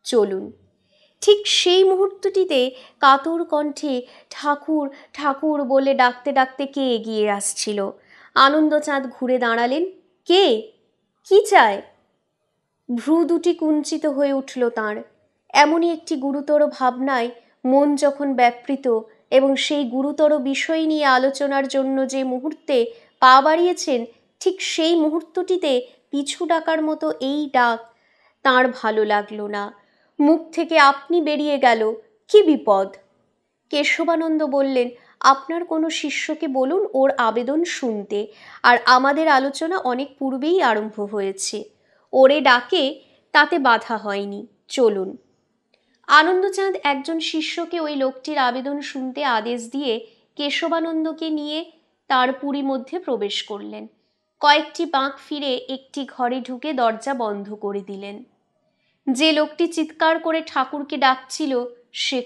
S1: চলুন। ঠিক সেই মুহূর্তটিতে কাতর কণ্ঠে ঠাকুর ঠাকুর বলে ডাকতে ডাকতে কে এগিয়ে আসছিল। আনন্দচাঁদ ঘুরে দাঁড়ালেন। কে? কি চায়? ভ্রু দুটি কুঞ্চিত হয়ে উঠল তাঁর। এমনই একটি গুরুতর ভাবনায় মন যখন ব্যাপৃত এবং সেই গুরুতর বিষয় নিয়ে আলোচনার জন্য যে মুহূর্তে পা বাড়িয়েছেন, ঠিক সেই মুহূর্তটিতে পিছু ডাকার মতো এই ডাক তাঁর ভালো লাগলো না। মুখ থেকে আপনি বেরিয়ে গেল, কি বিপদ? কেশবানন্দ বললেন, আপনার কোনো শিষ্যকে বলুন ওর আবেদন শুনতে, আর আমাদের আলোচনা অনেক পূর্বেই আরম্ভ হয়েছে। ওরে ডাকে তাতে বাধা হয়নি, চলুন। আনন্দচাঁদ একজন শিষ্যকে ওই লোকটির আবেদন শুনতে আদেশ দিয়ে কেশবানন্দকে নিয়ে তার পুরী মধ্যে প্রবেশ করলেন। কয়েকটি বাঁক ফিরে একটি ঘরে ঢুকে দরজা বন্ধ করে দিলেন। যে লোকটি চিৎকার করে ঠাকুরকে ডাকছিল সে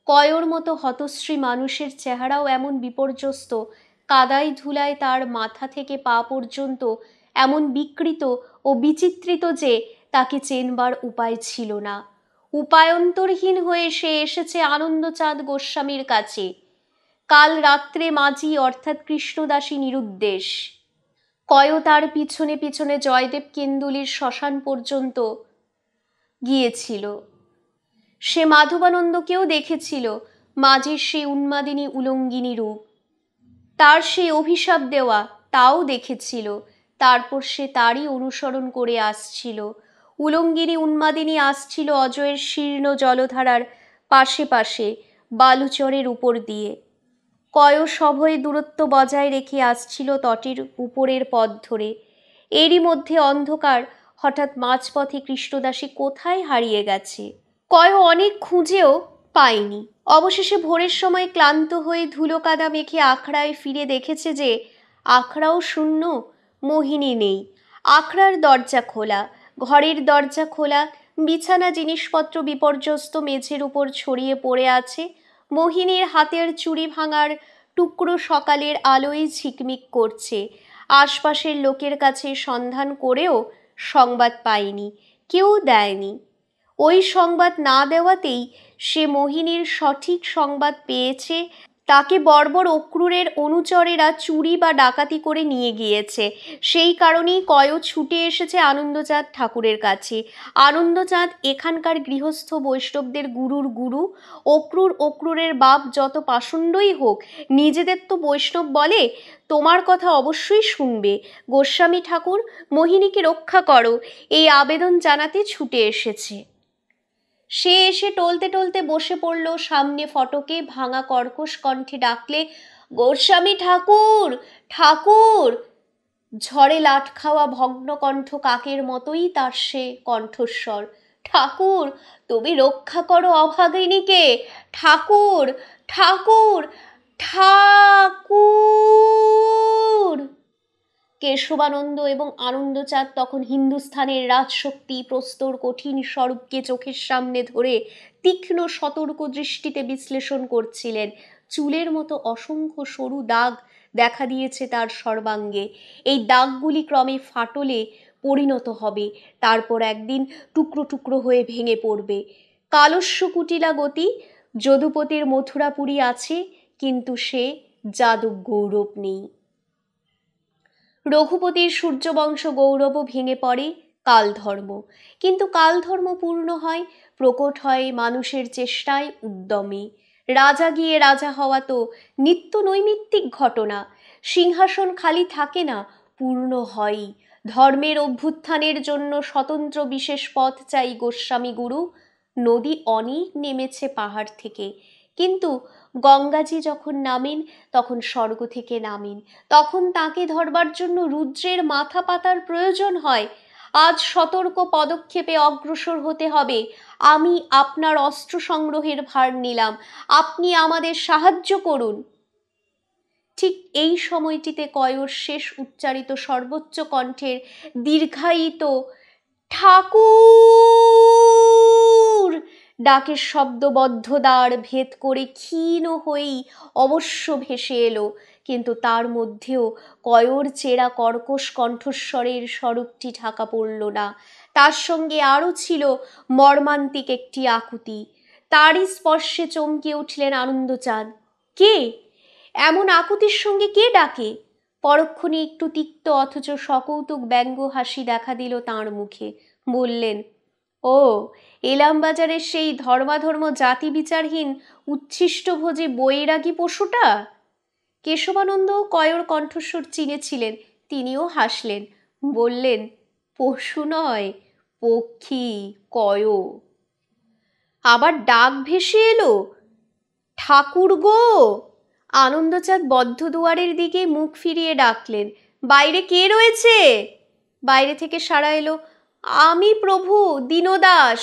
S1: কয়র মতো হতশ্রী মানুষের চেহারাও এমন বিপর্যস্ত, কাদায় ধুলায় তার মাথা থেকে পা পর্যন্ত এমন বিকৃত ও বিচিত্রিত যে তাকে চেনবার উপায় ছিল না। উপায়ন্তরহীন হয়ে সে এসেছে আনন্দচাঁদ গোস্বামীর কাছে। কাল রাত্রে মাঝি অর্থাৎ কৃষ্ণদাসী নিরুদ্দেশ। কয় তার পিছনে পিছনে জয়দেব কেন্দুলির শ্মশান পর্যন্ত গিয়েছিল। সে মাধবানন্দকেও দেখেছিল, মাঝির সেই উন্মাদিনী উলঙ্গিনী রূপ, তার সেই অভিশাপ দেওয়া তাও দেখেছিল। তারপর সে তারই অনুসরণ করে আসছিল। উলঙ্গিনী উন্মাদিনী আসছিল অজয়ের শীর্ণ জলধারার পাশে পাশে বালুচরের উপর দিয়ে। কয় সভয়ে দূরত্ব বজায় রেখে আসছিল তটের উপরের পথ ধরে। এরই মধ্যে অন্ধকার, হঠাৎ মাঝপথে কৃষ্ণদাসী কোথায় হারিয়ে গেছে। কয় অনেক খুঁজেও পায়নি। অবশেষে ভোরের সময় ক্লান্ত হয়ে ধুলো কাদা মেখে আখড়ায় ফিরে দেখেছে যে আখড়াও শূন্য, মোহিনী নেই। আখড়ার দরজা খোলা, ঘরের দরজা খোলা, বিছানা জিনিসপত্র বিপর্যস্ত মেঝের উপর ছড়িয়ে পড়ে আছে। মোহিনীর হাতের চুড়ি ভাঙার টুকরো সকালের আলোয় ঝিকমিক করছে। আশপাশের লোকের কাছে সন্ধান করেও সংবাদ পায়নি, কেউ দেয়নি। ওই সংবাদ না দেওয়াতেই সে মোহিনীর সঠিক সংবাদ পেয়েছে। তাকে বর্বর অক্রূরের অনুচরেরা চুরি বা ডাকাতি করে নিয়ে গিয়েছে। সেই কারণেই কয়ও ছুটে এসেছে আনন্দচাঁদ ঠাকুরের কাছে। আনন্দচাঁদ এখানকার গৃহস্থ বৈষ্ণবদের গুরুর গুরু। অক্রূরের বাপ যত পাষণ্ডই হোক, নিজেদের তো বৈষ্ণব বলে। তোমার কথা অবশ্যই শুনবে। গোস্বামী ঠাকুর, মোহিনীকে রক্ষা করো, এই আবেদন জানাতে ছুটে এসেছে। সে এসে টলতে টলতে বসে পড়ল সামনে ফটকে। ভাঙা কর্কশ কণ্ঠে ডাকলে, গোস্বামী ঠাকুর, ঠাকুর। ঝড়ে লাট খাওয়া ভগ্ন কণ্ঠ কাকের মতোই তার সে কণ্ঠস্বর। ঠাকুর, তুমি রক্ষা করো অভাগিনীকে। ঠাকুর, ঠাকুর, ঠাকুর। কেশবানন্দ এবং আনন্দচাঁদ তখন হিন্দুস্থানের রাজশক্তি প্রস্তর কঠিন স্বরূপকে চোখের সামনে ধরে তীক্ষ্ণ সতর্ক দৃষ্টিতে বিশ্লেষণ করছিলেন। চুলের মতো অসংখ্য সরু দাগ দেখা দিয়েছে তার সর্বাঙ্গে। এই দাগগুলি ক্রমে ফাটলে পরিণত হবে, তারপর একদিন টুকরো টুকরো হয়ে ভেঙে পড়বে। কালস্য কুটিলা গতি। যদুপতির মথুরাপুরী আছে, কিন্তু সে যাদব গৌরব নেই। রঘুপতির সূর্যবংশ গৌরবও ভেঙে পড়ে কালধর্ম। কিন্তু কালধর্ম পূর্ণ হয়, প্রকট হয় মানুষের চেষ্টায়, উদ্যমে। রাজা গিয়ে রাজা হওয়া তো নিত্য নৈমিত্তিক ঘটনা। সিংহাসন খালি থাকে না, পূর্ণ হয়ই। ধর্মের অভ্যুত্থানের জন্য স্বতন্ত্র বিশেষ পথ চাই গোস্বামী গুরু। নদী অনেক নেমেছে পাহাড় থেকে, কিন্তু গঙ্গাজি যখন নামেন তখন স্বর্গ থেকে নামেন। তখন তাকে ধরবার জন্য রুদ্রের মাথা পাতার প্রয়োজন হয়। আজ সতর্ক পদক্ষেপে অগ্রসর হতে হবে। আমি আপনার অস্ত্র সংগ্রহের ভার নিলাম, আপনি আমাদের সাহায্য করুন। ঠিক এই সময়টিতে কয়র শেষ উচ্চারিত সর্বোচ্চ কণ্ঠের দীর্ঘায়িত ঠাকুর ডাকের শব্দবদ্ধ দ্বার ভেদ করে ক্ষীণ হয়েই অবশ্য ভেসে এলো। কিন্তু তার মধ্যেও কয়র চেরা কর্কশ কণ্ঠস্বরের স্বরূপটি ঢাকা পড়ল না। তার সঙ্গে আরও ছিল মর্মান্তিক একটি আকুতি। তারই স্পর্শে চমকে উঠলেন আনন্দচাঁদ। কে এমন আকুতির সঙ্গে কে ডাকে? পরক্ষণে একটু তিক্ত অথচ সকৌতুক ব্যঙ্গ হাসি দেখা দিল তাঁর মুখে। বললেন, ও এলামবাজারের সেই ধর্মাধর্ম জাতি বিচারহীন উচ্ছিষ্টভোজী বৈরাগী পশুটা? কেশবানন্দ কয়র কণ্ঠস্বর চিনেছিলেন, তিনিও হাসলেন। বললেন, পশু নয়, পক্ষী, কয়। আবার ডাক ভেসে এলো, ঠাকুর গো। আনন্দচাঁদ বদ্ধ দুয়ারের দিকে মুখ ফিরিয়ে ডাকলেন, বাইরে কে রয়েছে? বাইরে থেকে সাড়া এলো, আমি প্রভু, দীনদাস।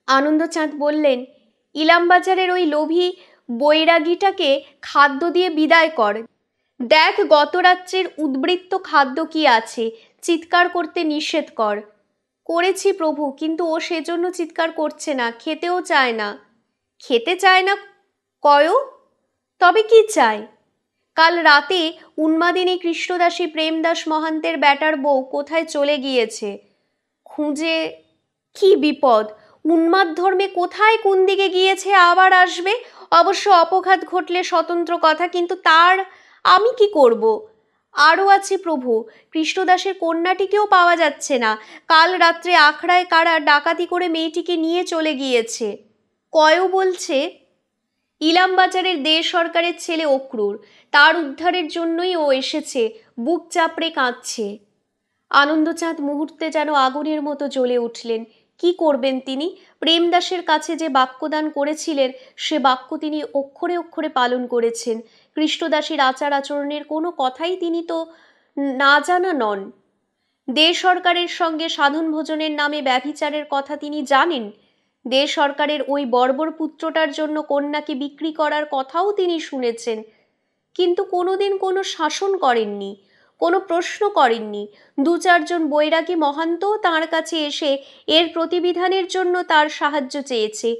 S1: আনন্দচাঁদ বললেন, ইলামবাজারের ওই লোভী বৈরাগীটাকে খাদ্য দিয়ে বিদায় কর। দেখ গত রাত্রের উদ্বৃত্ত খাদ্য কি আছে, চিৎকার করতে নিষেধ কর। করেছি প্রভু, কিন্তু ও সেজন্য চিৎকার করছে না, খেতেও চায় না। খেতে চায় না কয়? তবে কি চায়? কাল রাতে উন্মাদিনী কৃষ্ণদাসী প্রেমদাস মহান্তের ব্যাটার বউ কোথায় চলে গিয়েছে খুঁজে। কি বিপদ! উন্মাদ ধর্মে কোথায় কোন দিকে গিয়েছে, আবার আসবে। অবশ্য অপঘাত ঘটলে স্বতন্ত্র কথা, কিন্তু তার আমি কি করব? আরও আছে প্রভু, কৃষ্ণদাসের কন্যাটিকেও পাওয়া যাচ্ছে না। কাল রাত্রে আখড়ায় কারা ডাকাতি করে মেয়েটিকে নিয়ে চলে গিয়েছে। কয় বলছে ইলামবাজারের দে সরকারের ছেলে অক্রূর, তার উদ্ধারের জন্যই ও এসেছে, বুক চাপড়ে কাঁদছে। আনন্দচাঁদ মুহূর্তে যেন আগুনের মতো জ্বলে উঠলেন। কি করবেন তিনি? প্রেমদাসের কাছে যে বাক্যদান করেছিলেন, সে বাক্য তিনি অক্ষরে অক্ষরে পালন করেছেন। কৃষ্ণদাসীর আচার আচরণের কোনো কথাই তিনি তো না জানা নন। দে সরকারের সঙ্গে সাধন ভোজনের নামে ব্যভিচারের কথা তিনি জানেন। দে সরকারের ওই বর্বর পুত্রটার জন্য কন্যাকে বিক্রি করার কথাও তিনি শুনেছেন। কিন্তু কোনোদিন কোনো শাসন করেননি, কোনো প্রশ্ন করেননি। দু চারজন বৈরাগী মহান্তও তাঁর কাছে এসে এর প্রতিবিধানের জন্য তার সাহায্য চেয়েছে,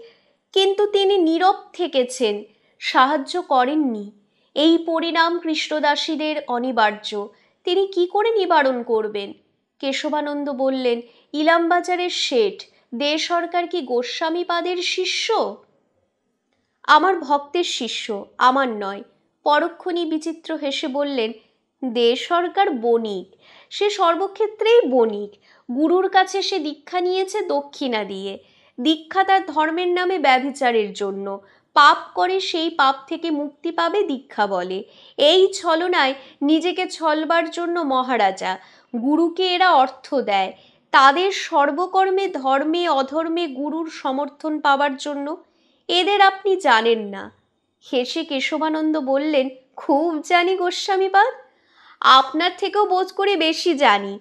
S1: কিন্তু তিনি নীরব থেকেছেন, সাহায্য করেননি। এই পরিণাম কৃষ্ণদাসীদের অনিবার্য। তিনি কি করে নিবারণ করবেন? কেশবানন্দ বললেন, ইলামবাজারের শেঠ দে সরকার কি গোস্বামীপাদের শিষ্য? আমার ভক্তের শিষ্য, আমার নয়। পরক্ষণে বিচিত্র হেসে বললেন, দে সরকার বণিক, সে সর্বক্ষেত্রেই বণিক। গুরুর কাছে সে দীক্ষা নিয়েছে দক্ষিণা দিয়ে। দীক্ষা তার ধর্মের নামে ব্যভিচারের জন্য। পাপ করে সেই পাপ থেকে মুক্তি পাবে দীক্ষা বলে। এই ছলনায় নিজেকে ছলবার জন্য মহারাজা। গুরুকে এরা অর্থ দেয় তাদের সর্বকর্মে, ধর্মে অধর্মে গুরুর সমর্থন পাবার জন্য। এদের আপনি জানেন না। হেসে কেশবানন্দ বললেন, খুব জানি গোস্বামীপাদ, আপনার থেকেও বোধ করে বেশি জানি।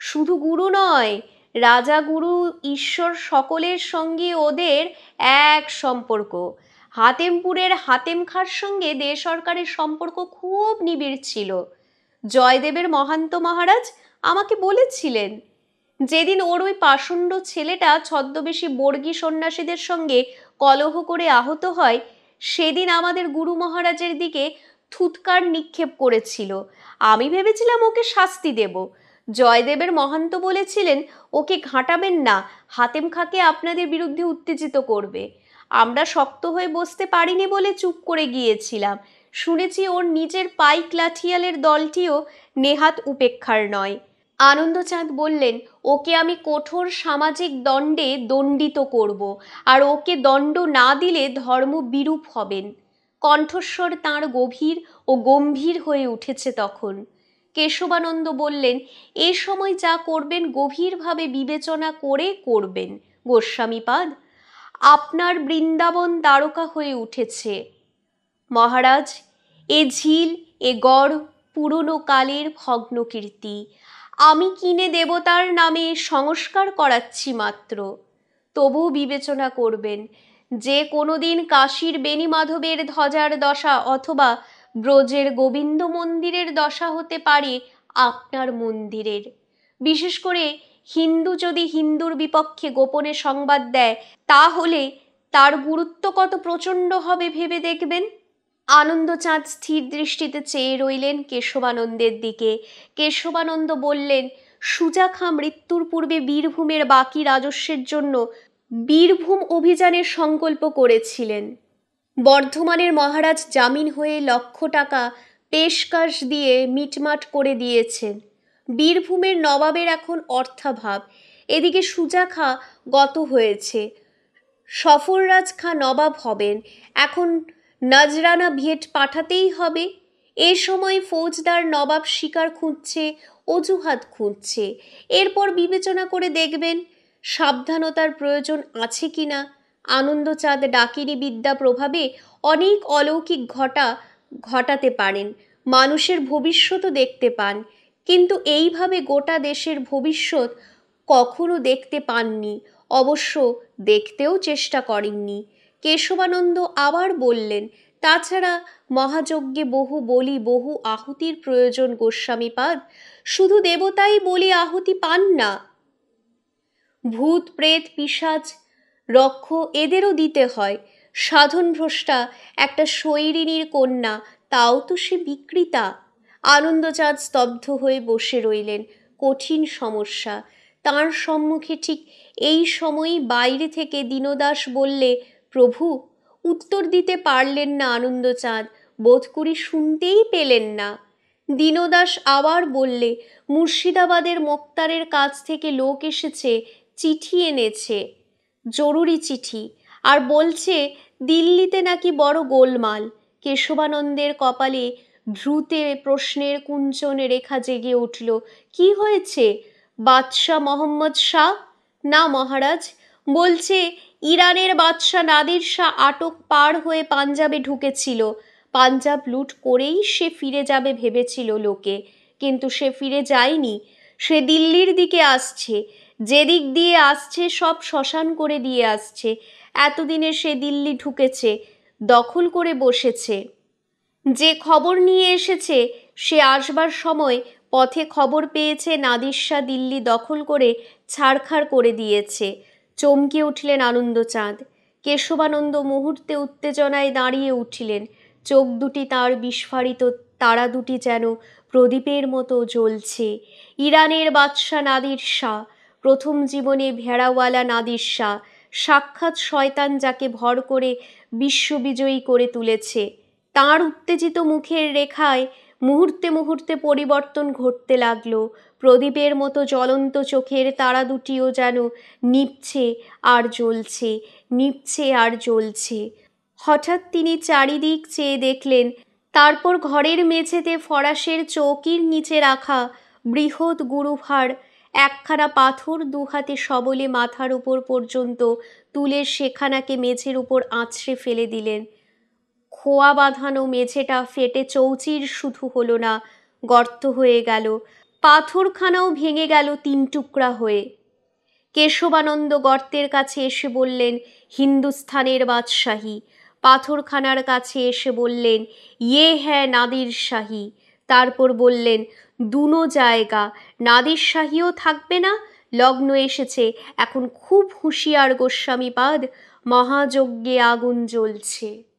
S1: শুধু গুরু নয়, রাজা গুরু ঈশ্বর সকলের সঙ্গে ওদের এক সম্পর্ক। হাতেমপুরের হাতেম খাঁর সঙ্গে দে সরকারের সম্পর্ক খুব নিবিড় ছিল। জয়দেবের মহান্ত মহারাজ আমাকে বলেছিলেন, যেদিন ওর ওই পাষণ্ড ছেলেটা ছদ্মবেশী বর্গী সন্ন্যাসীদের সঙ্গে কলহ করে আহত হয়, সেদিন আমাদের গুরু মহারাজের দিকে থুতকার নিক্ষেপ করেছিল। আমি ভেবেছিলাম ওকে শাস্তি দেব। জয়দেবের মহান্ত বলেছিলেন, ওকে ঘাঁটাবেন না, হাতেম খাঁকে আপনাদের বিরুদ্ধে উত্তেজিত করবে। আমরা শক্ত হয়ে বসতে পারিনি বলে চুপ করে গিয়েছিলাম। শুনেছি ওর নিজের পাইক লাঠিয়ালের দলটিও নেহাত উপেক্ষার নয়। আনন্দচাঁদ বললেন, ওকে আমি কঠোর সামাজিক দণ্ডে দণ্ডিত করব, আর ওকে দণ্ড না দিলে ধর্ম বিরূপ হবেন। কণ্ঠস্বর তাঁর গভীর ও গম্ভীর হয়ে উঠেছে তখন। কেশবানন্দ বললেন, এ সময় যা করবেন গভীরভাবে বিবেচনা করে করবেন গোস্বামীপাদ। আপনার বৃন্দাবন দ্বারকা হয়ে উঠেছে মহারাজ। এ ঝিল, এ গড় পুরনো কালের ভগ্ন কীর্তি। আমি কিনে দেবতার নামে সংস্কার করাচ্ছি মাত্র। তবুও বিবেচনা করবেন, যে কোনো দিন কাশীর বেণীমাধবের ধ্বজার দশা অথবা ব্রজের গোবিন্দ মন্দিরের দশা হতে পারে আপনার মন্দিরের। বিশেষ করে হিন্দু যদি হিন্দুর বিপক্ষে গোপনে সংবাদ দেয়, তাহলে তার গুরুত্ব কত প্রচণ্ড হবে ভেবে দেখবেন। আনন্দচাঁদ স্থির দৃষ্টিতে চেয়ে রইলেন কেশবানন্দের দিকে। কেশবানন্দ বললেন, সুজাখা মৃত্যুর পূর্বে বীরভূমের বাকি রাজস্বের জন্য বীরভূম অভিযানের সংকল্প করেছিলেন। বর্ধমানের মহারাজ জামিন হয়ে লক্ষ টাকা পেশকাশ দিয়ে মিটমাট করে দিয়েছেন। বীরভূমের নবাবের এখন অর্থাভাব। এদিকে সুজাখা গত হয়েছে, সফররাজ খাঁ নবাব হবেন। এখন নজরানা ভেট পাঠাতেই হবে। এ সময় ফৌজদার নবাব শিকার খুঁজছে, অজুহাত খুঁজছে। এরপর বিবেচনা করে দেখবেন সাবধানতার প্রয়োজন আছে কিনা। আনন্দচাঁদ ডাকিনী বিদ্যা প্রভাবে অনেক অলৌকিক ঘটাতে পারেন, মানুষের ভবিষ্যৎও দেখতে পান, কিন্তু এইভাবে গোটা দেশের ভবিষ্যৎ কখনো দেখতে পাননি, অবশ্য দেখতেও চেষ্টা করেননি। কেশবানন্দ আবার বললেন, তাছাড়া মহাযজ্ঞে বহু বলি, বহু আহুতির প্রয়োজন গোস্বামীপাদ। শুধু দেবতাই বলি আহুতি পান না, ভূত প্রেত পিশাচ রক্ষ এদেরও দিতে হয়। সাধনভ্রষ্টা একটা শৈরিনীর কন্যা, তাও তো সে বিকৃতা। আনন্দচাঁদ স্তব্ধ হয়ে বসে রইলেন। কঠিন সমস্যা। তাঁর সম্মুখে ঠিক এই সময়ই বাইরে থেকে দীনদাস বললে, প্রভু। উত্তর দিতে পারলেন না আনন্দচাঁদ, বোধ করি শুনতেই পেলেন না। দীনদাস আবার বললে, মুর্শিদাবাদের মোক্তারের কাছ থেকে লোক এসেছে, চিঠি এনেছে, জরুরি চিঠি, আর বলছে দিল্লিতে নাকি বড় গোলমাল। কেশবানন্দের কপালে ভ্রুতে প্রশ্নের কুঞ্চন রেখা জেগে উঠল। কি হয়েছে? বাদশাহ মোহাম্মদ শাহ? না মহারাজ, বলছে ইরানের বাদশাহ নাদির শাহ আটক পার হয়ে পাঞ্জাবে ঢুকেছিল। পাঞ্জাব লুট করেই সে ফিরে যাবে ভেবেছিল লোকে, কিন্তু সে ফিরে যায়নি। সে দিল্লির দিকে আসছে। যেদিক দিয়ে আসছে সব শ্মশান করে দিয়ে আসছে। এতদিনে সে দিল্লি ঢুকেছে, দখল করে বসেছে। যে খবর নিয়ে এসেছে সে আসবার সময় পথে খবর পেয়েছে নাদির শাহ দিল্লি দখল করে ছাড়খাড় করে দিয়েছে। চমকে উঠলেন আনন্দচাঁদ। কেশবানন্দ মুহূর্তে উত্তেজনায় দাঁড়িয়ে উঠিলেন। চোখ দুটি তার বিস্ফারিত, তারা দুটি যেন প্রদীপের মতো জ্বলছে। ইরানের বাদশাহ নাদির শাহ, প্রথম জীবনে ভেড়াওয়ালা নাদির শাহ, সাক্ষাৎ শয়তান যাকে ভর করে বিশ্ববিজয়ী করে তুলেছে। তাঁর উত্তেজিত মুখের রেখায় মুহূর্তে মুহূর্তে পরিবর্তন ঘটতে লাগলো। প্রদীপের মতো জ্বলন্ত চোখের তারা দুটিও যেন নিভছে আর জ্বলছে, নিভছে আর জ্বলছে। হঠাৎ তিনি চারিদিক চেয়ে দেখলেন, তারপর ঘরের মেঝেতে ফরাসের চৌকির নিচে রাখা বৃহৎ গুরুভার একখানা পাথর দুহাতে সবলে মাথার উপর পর্যন্ত তুলে সেখানাকে মেঝের উপর আছড়ে ফেলে দিলেন। খোয়া বাঁধানো মেঝেটা ফেটে চৌচির শুধু হলো না, গর্ত হয়ে গেল। পাথরখানাও ভেঙে গেল তিন টুকরা হয়ে। কেশবানন্দ গর্তের কাছে এসে বললেন, হিন্দুস্থানের বাদশাহী। পাথরখানার কাছে এসে বললেন, ইয়ে হ্যাঁ নাদির শাহী। তারপর বললেন, দুনো জায়গা নাদির শাহীও থাকবে না। লগ্ন এসেছে, এখন খুব হুঁশিয়ার গোস্বামীপাদ, মহাযজ্ঞে আগুন জ্বলছে।